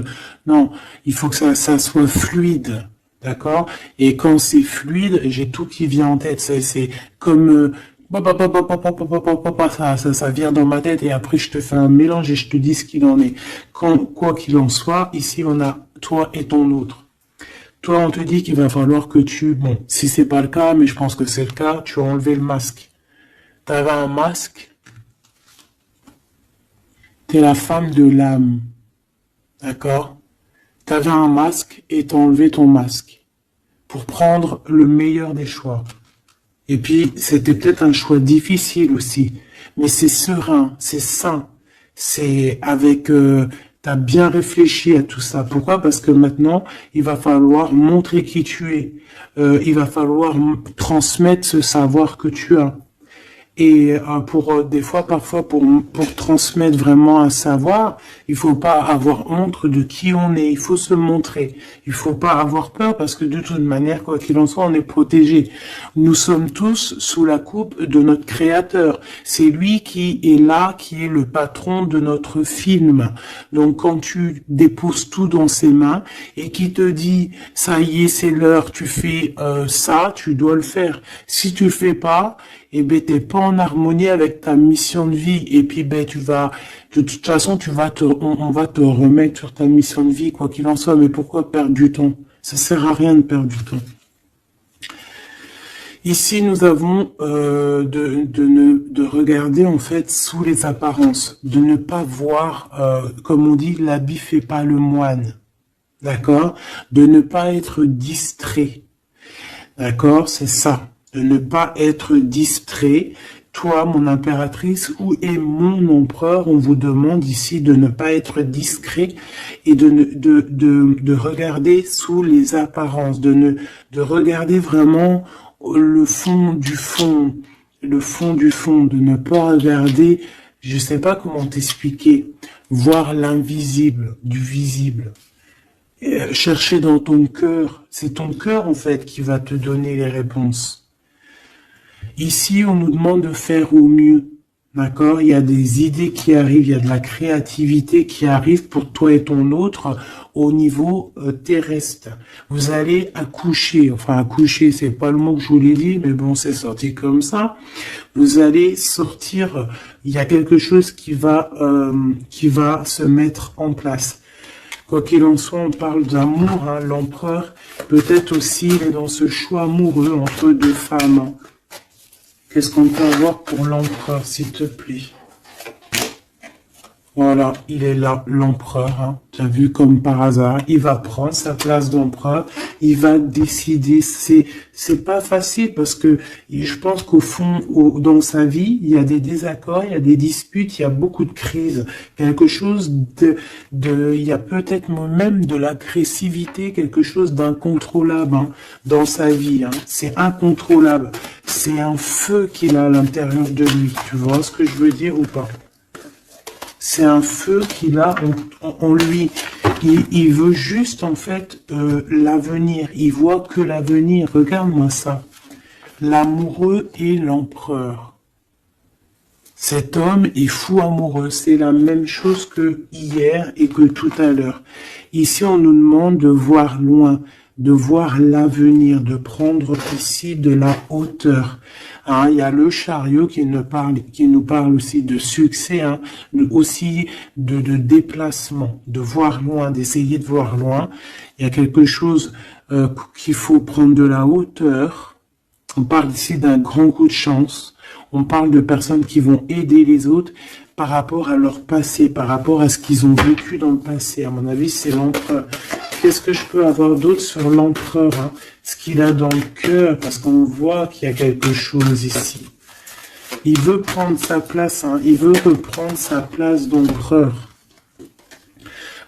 Non, il faut que ça soit fluide. D'accord? Et quand c'est fluide, j'ai tout qui vient en tête. C'est comme ça vient dans ma tête et après je te fais un mélange et je te dis ce qu'il en est. Quoi qu'il en soit, ici on a toi et ton autre. Toi, on te dit qu'il va falloir que bon, si c'est pas le cas, mais je pense que c'est le cas, tu as enlevé le masque. T'avais un masque, t'es la femme de l'âme. D'accord? T'avais un masque et t'as enlevé ton masque pour prendre le meilleur des choix. Et puis, c'était peut-être un choix difficile aussi, mais c'est serein, c'est sain, c'est avec... t'as bien réfléchi à tout ça. Pourquoi? Parce que maintenant, il va falloir montrer qui tu es. Il va falloir transmettre ce savoir que tu as. Et des fois, parfois, pour transmettre vraiment un savoir, il faut pas avoir honte de qui on est. Il faut se montrer. Il faut pas avoir peur parce que de toute manière, quoi qu'il en soit, on est protégé. Nous sommes tous sous la coupe de notre Créateur. C'est lui qui est là, qui est le patron de notre film. Donc, quand tu déposes tout dans ses mains et qui te dit, ça y est, c'est l'heure, tu fais ça, tu dois le faire. Si tu le fais pas, et ben t'es pas en harmonie avec ta mission de vie et puis ben tu vas de toute façon on va te remettre sur ta mission de vie quoi qu'il en soit. Mais pourquoi perdre du temps? Ça sert à rien de perdre du temps. Ici nous avons de regarder en fait sous les apparences, de ne pas voir comme on dit l'habit fait pas le moine, d'accord, de ne pas être distrait, d'accord, c'est ça. De ne pas être distrait. Toi, mon impératrice, où est mon empereur? On vous demande ici de ne pas être discret et de regarder sous les apparences, de regarder vraiment le fond du fond, de ne pas regarder, je sais pas comment t'expliquer, voir l'invisible du visible. Chercher dans ton cœur, c'est ton cœur en fait qui va te donner les réponses. Ici, on nous demande de faire au mieux, d'accord? Il y a des idées qui arrivent, il y a de la créativité qui arrive pour toi et ton autre au niveau terrestre. Vous allez accoucher, enfin accoucher, c'est pas le mot que je voulais dire, mais bon, c'est sorti comme ça. Vous allez sortir, il y a quelque chose qui va se mettre en place. Quoi qu'il en soit, on parle d'amour, l'empereur, peut-être aussi, il est dans ce choix amoureux entre deux femmes. Qu'est-ce qu'on peut avoir pour l'empereur, s'il te plaît? Voilà, il est là, l'empereur, hein. Tu as vu comme par hasard, il va prendre sa place d'empereur, il va décider. C'est pas facile parce que je pense qu'au fond, dans sa vie, il y a des désaccords, il y a des disputes, il y a beaucoup de crises, quelque chose il y a peut-être même de l'agressivité, quelque chose d'incontrôlable, hein, dans sa vie, hein. C'est incontrôlable. C'est un feu qu'il a à l'intérieur de lui. Tu vois ce que je veux dire ou pas? C'est un feu qu'il a en lui. Il veut juste, en fait, l'avenir. Il voit que l'avenir. Regarde-moi ça. L'amoureux et l'empereur. Cet homme est fou amoureux. C'est la même chose que hier et que tout à l'heure. Ici, on nous demande de voir loin, de voir l'avenir, de prendre ici de la hauteur. Hein, il y a le chariot qui nous parle aussi de succès, hein, aussi de déplacement, de voir loin, d'essayer de voir loin. Il y a quelque chose qu'il faut prendre de la hauteur. On parle ici d'un grand coup de chance. On parle de personnes qui vont aider les autres par rapport à leur passé, par rapport à ce qu'ils ont vécu dans le passé. À mon avis, c'est l'empereur. Qu'est-ce que je peux avoir d'autre sur l'empereur, hein? Ce qu'il a dans le cœur, parce qu'on voit qu'il y a quelque chose ici. Il veut prendre sa place, hein? Il veut reprendre sa place d'empereur.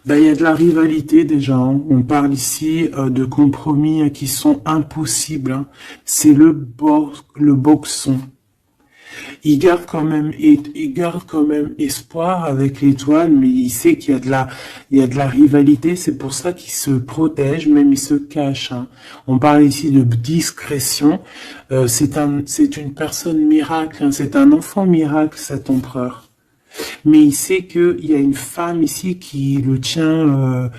Ben, il y a de la rivalité déjà, hein. On parle ici de compromis, hein, qui sont impossibles, hein. C'est le boxon. Il garde quand même espoir avec l'étoile, mais il sait qu'il y a de la rivalité. C'est pour ça qu'il se protège, même il se cache, hein. On parle ici de discrétion. C'est une personne miracle, hein. C'est un enfant miracle, cet empereur. Mais il sait qu'il y a une femme ici qui le tient,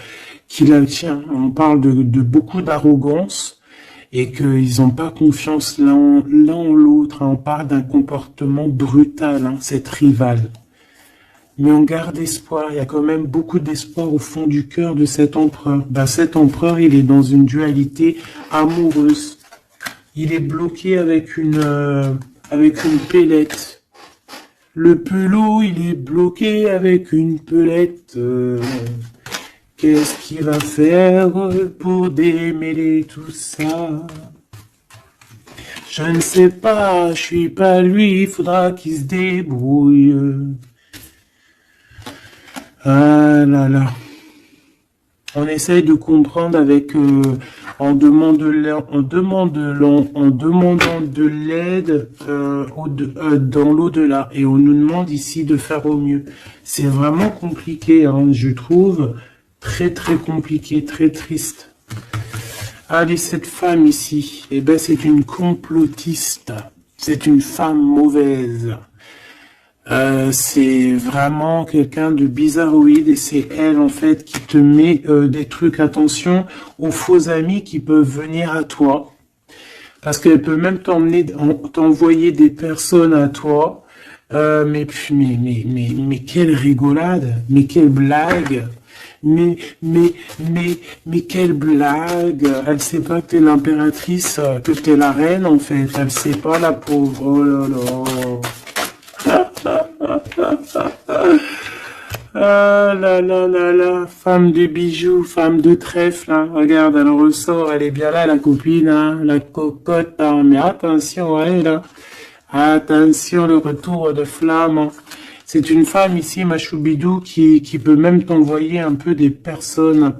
qui la tient. On parle de beaucoup d'arrogance. Et qu'ils n'ont pas confiance l'un en l'autre, hein. On parle d'un comportement brutal, hein, cette rivale. Mais on garde espoir, il y a quand même beaucoup d'espoir au fond du cœur de cet empereur. Ben, cet empereur, il est dans une dualité amoureuse. Il est bloqué avec une pellette. Le pelot, il est bloqué avec une pelette. Qu'est-ce qu'il va faire pour démêler tout ça? Je ne sais pas, je suis pas lui, il faudra qu'il se débrouille. Ah là là. On essaye de comprendre avec, en demandant de l'aide dans l'au-delà. Et on nous demande ici de faire au mieux. C'est vraiment compliqué, hein, je trouve. Très très compliqué, très triste. Allez, cette femme ici, eh ben c'est une complotiste. C'est une femme mauvaise. C'est vraiment quelqu'un de bizarroïde et c'est elle en fait qui te met des trucs. Attention aux faux amis qui peuvent venir à toi. Parce qu'elle peut même t'envoyer des personnes à toi. Mais quelle rigolade, mais quelle blague. Mais quelle blague! Elle sait pas que t'es l'impératrice, que t'es la reine, en fait. Elle sait pas, la pauvre. Oh là là. Ah là là là là. Femme de bijoux, femme de trèfle, hein. Regarde, elle ressort, elle est bien là, la copine, hein. La cocotte, hein. Mais attention à elle, hein. Attention, le retour de flamme, hein. C'est une femme ici, ma choubidou, qui peut même t'envoyer un peu des personnes,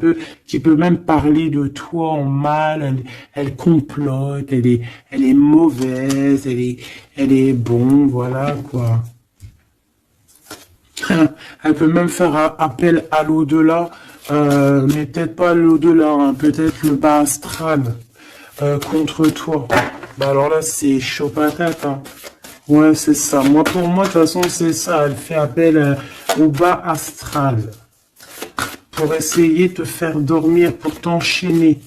qui peut même parler de toi en mal. Elle complote, elle est mauvaise, elle est bon, voilà, quoi. Elle peut même faire un appel à l'au-delà, mais peut-être pas l'au-delà, hein, peut-être le bas astral, contre toi. Bah alors là, c'est chaud patate, hein. Ouais, c'est ça. Pour moi, de toute façon, c'est ça. Elle fait appel au bas astral pour essayer de te faire dormir, pour t'enchaîner.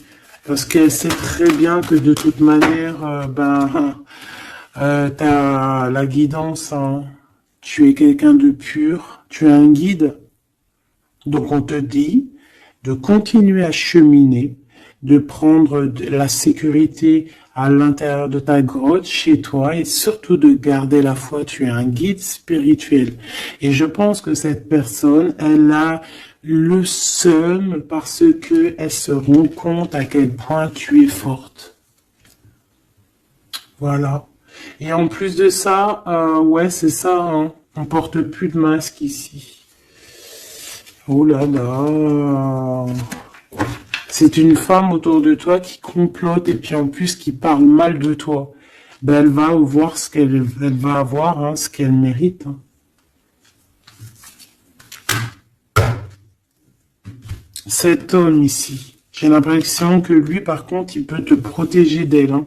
Parce qu'elle sait très bien que de toute manière, t'as la guidance, hein. Tu es quelqu'un de pur, tu es un guide. Donc on te dit de continuer à cheminer, de prendre la sécurité à l'intérieur de ta grotte, chez toi, et surtout de garder la foi. Tu es un guide spirituel. Et je pense que cette personne, elle a le seum parce que elle se rend compte à quel point tu es forte. Voilà. Et en plus de ça, ouais, c'est ça, hein. On porte plus de masque ici. Oh là là. C'est une femme autour de toi qui complote et puis en plus qui parle mal de toi. Ben, elle va voir ce qu'elle va avoir, hein, ce qu'elle mérite. Hein. Cet homme ici, j'ai l'impression que lui, par contre, il peut te protéger d'elle. Hein.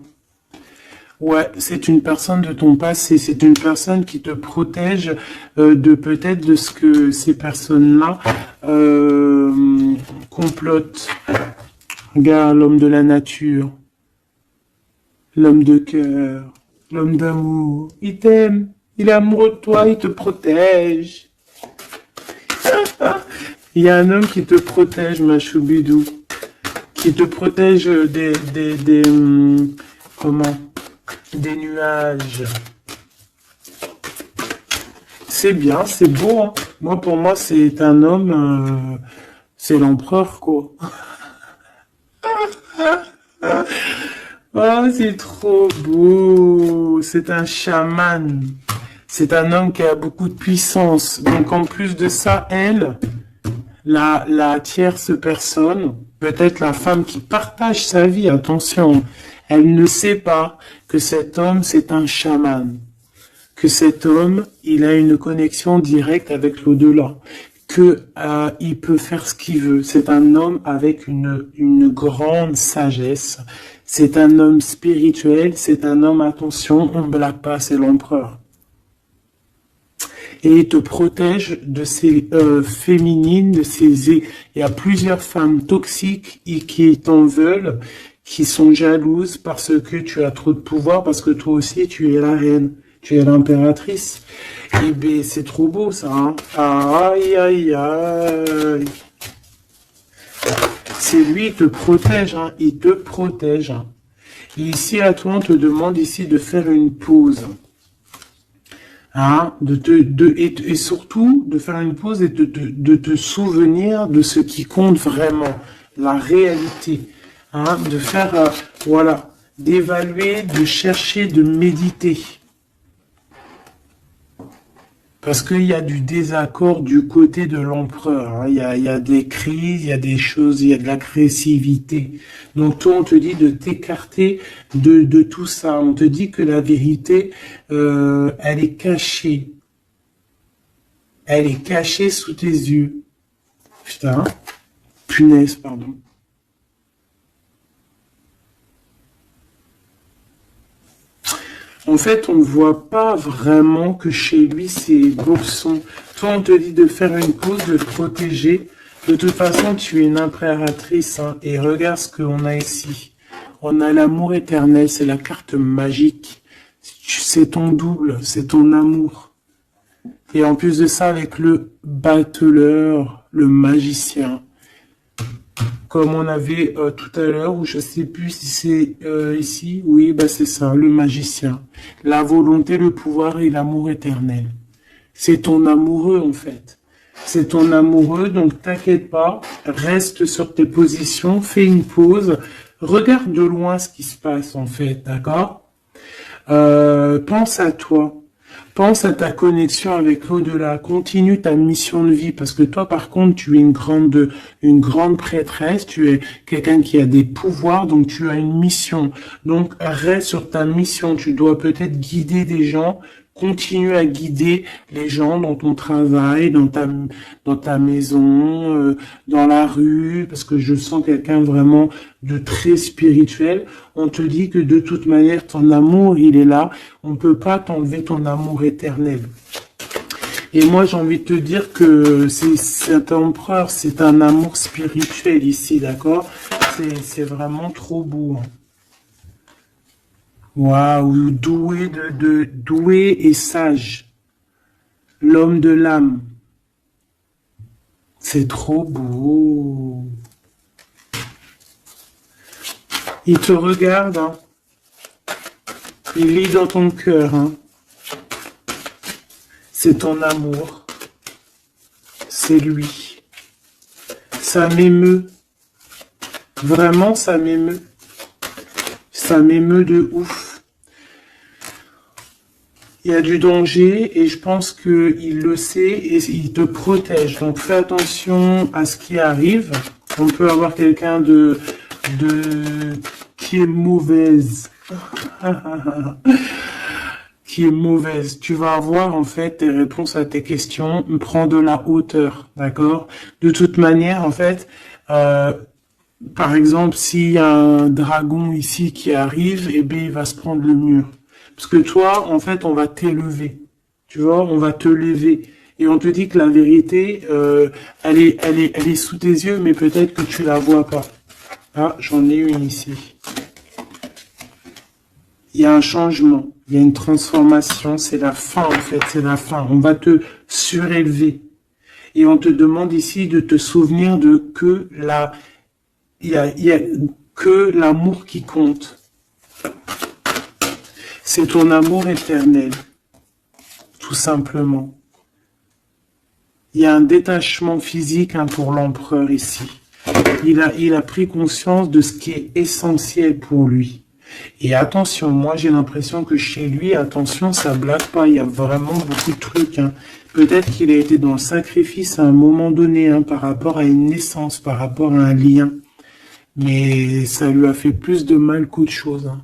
Ouais, c'est une personne de ton passé, c'est une personne qui te protège de peut-être de ce que ces personnes-là complotent. Regarde l'homme de la nature, l'homme de cœur, l'homme d'amour. Il t'aime, il est amoureux de toi, il te protège. Il y a un homme qui te protège, ma choubidou, qui te protège comment? Des nuages. C'est bien, c'est beau. Hein. Moi, pour moi, c'est un homme, c'est l'empereur, quoi. Oh, c'est trop beau. C'est un chaman. C'est un homme qui a beaucoup de puissance. Donc, en plus de ça, elle, la tierce personne, peut-être la femme qui partage sa vie, attention, elle ne sait pas que cet homme, c'est un chaman. Que cet homme, il a une connexion directe avec l'au-delà. Que il peut faire ce qu'il veut. C'est un homme avec une grande sagesse. C'est un homme spirituel. C'est un homme, attention, on ne blague pas, c'est l'empereur. Et il te protège de ces féminines, de ces... Il y a plusieurs femmes toxiques qui t'en veulent, qui sont jalouses parce que tu as trop de pouvoir, parce que toi aussi tu es la reine, tu es l'impératrice. Et ben c'est trop beau ça. Hein. Aïe aïe aïe. C'est lui, il te protège, hein. Il te protège. Hein. Et ici à toi on te demande ici de faire une pause. Hein, et surtout de faire une pause et de te souvenir de ce qui compte vraiment, la réalité, hein, de faire, voilà, d'évaluer, de chercher, de méditer. Parce qu'il y a du désaccord du côté de l'empereur. Hein. Il y a des crises, il y a des choses, il y a de l'agressivité. Donc toi, on te dit de t'écarter de tout ça. On te dit que la vérité, elle est cachée. Elle est cachée sous tes yeux. Putain. Punaise, pardon. En fait, on ne voit pas vraiment que chez lui, c'est bourson. Toi, on te dit de faire une pause, de te protéger. De toute façon, tu es une impératrice. Hein, et regarde ce qu'on a ici. On a l'amour éternel, c'est la carte magique. C'est ton double, c'est ton amour. Et en plus de ça, avec le battleur, le magicien. Comme on avait tout à l'heure, ou je sais plus si c'est ici, oui, bah c'est ça, le magicien. La volonté, le pouvoir et l'amour éternel. C'est ton amoureux en fait. C'est ton amoureux, donc t'inquiète pas, reste sur tes positions, fais une pause, regarde de loin ce qui se passe en fait, d'accord? Pense à toi. Pense à ta connexion avec l'au-delà. Continue ta mission de vie parce que toi, par contre, tu es une grande prêtresse. Tu es quelqu'un qui a des pouvoirs, donc tu as une mission. Donc reste sur ta mission. Tu dois peut-être guider des gens. Continue à guider les gens dans ton travail, dans ta maison, dans la rue, parce que je sens quelqu'un vraiment de très spirituel. On te dit que de toute manière, ton amour, il est là. On ne peut pas t'enlever ton amour éternel. Et moi, j'ai envie de te dire que cet empereur, c'est un amour spirituel ici, d'accord? C'est vraiment trop beau. Hein. Waouh, doué et sage. L'homme de l'âme. C'est trop beau. Il te regarde, hein. Il lit dans ton cœur, hein. C'est ton amour. C'est lui. Ça m'émeut. Vraiment, ça m'émeut. Ça m'émeut de ouf. Il y a du danger et je pense qu'il le sait et il te protège. Donc fais attention à ce qui arrive. On peut avoir quelqu'un qui est mauvaise. Qui est mauvaise. Tu vas avoir en fait tes réponses à tes questions. Prends de la hauteur, d'accord? De toute manière, en fait, par exemple, s'il y a un dragon ici qui arrive, eh bien, il va se prendre le mur. Parce que toi, en fait, on va t'élever. Tu vois, on va te lever. Et on te dit que la vérité, elle est sous tes yeux, mais peut-être que tu la vois pas. Ah, j'en ai une ici. Il y a un changement, il y a une transformation, c'est la fin en fait, c'est la fin. On va te surélever. Et on te demande ici de te souvenir de que il y a que l'amour qui compte. C'est ton amour éternel, tout simplement. Il y a un détachement physique pour l'empereur ici. Il a pris conscience de ce qui est essentiel pour lui. Et attention, moi j'ai l'impression que chez lui, attention, ça blague pas, il y a vraiment beaucoup de trucs. Hein. Peut-être qu'il a été dans le sacrifice à un moment donné, par rapport à une naissance, par rapport à un lien. Mais ça lui a fait plus de mal qu'autre chose. Hein.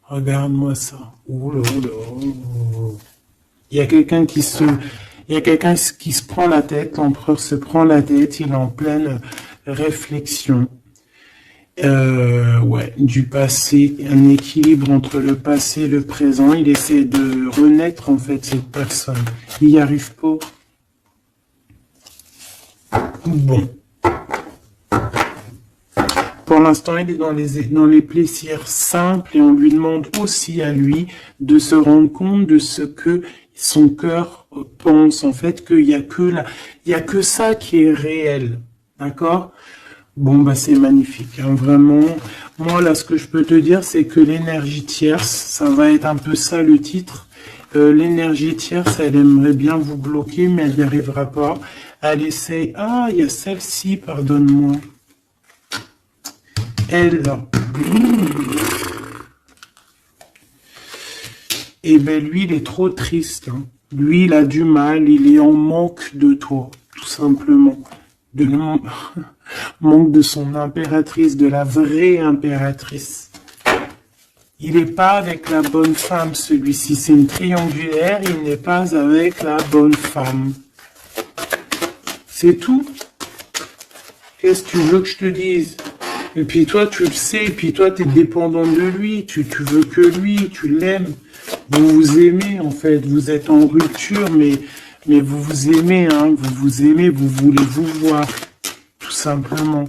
Regarde-moi ça. Oula, oula, oula. Il y a quelqu'un qui se prend la tête, l'empereur se prend la tête, il est en pleine réflexion. Ouais, du passé, un équilibre entre le passé et le présent. Il essaie de renaître, en fait, cette personne. Il n'y arrive pas. Bon. Pour l'instant, il est dans les plaisirs simples et on lui demande aussi à lui de se rendre compte de ce que son cœur pense. En fait, qu'il y a que ça qui est réel. D'accord? Bon, bah, c'est magnifique, hein, vraiment. Moi, là, ce que je peux te dire, c'est que l'énergie tierce, ça va être un peu ça le titre. L'énergie tierce, elle aimerait bien vous bloquer, mais elle n'y arrivera pas. Elle essaye. Ah, il y a celle-ci, pardonne-moi. Elle. Eh ben, lui, il est trop triste. Hein. Lui, il a du mal, il est en manque de toi, tout simplement. Manque de son impératrice, de la vraie impératrice. Il n'est pas avec la bonne femme, celui-ci. C'est une triangulaire, il n'est pas avec la bonne femme. C'est tout. Qu'est-ce que tu veux que je te dise? Et puis toi, tu le sais, et puis toi, tu es dépendant de lui, tu veux que lui, tu l'aimes. Vous vous aimez, en fait. Vous êtes en rupture, mais vous vous aimez, hein. Vous vous aimez, vous voulez vous voir. Tout simplement.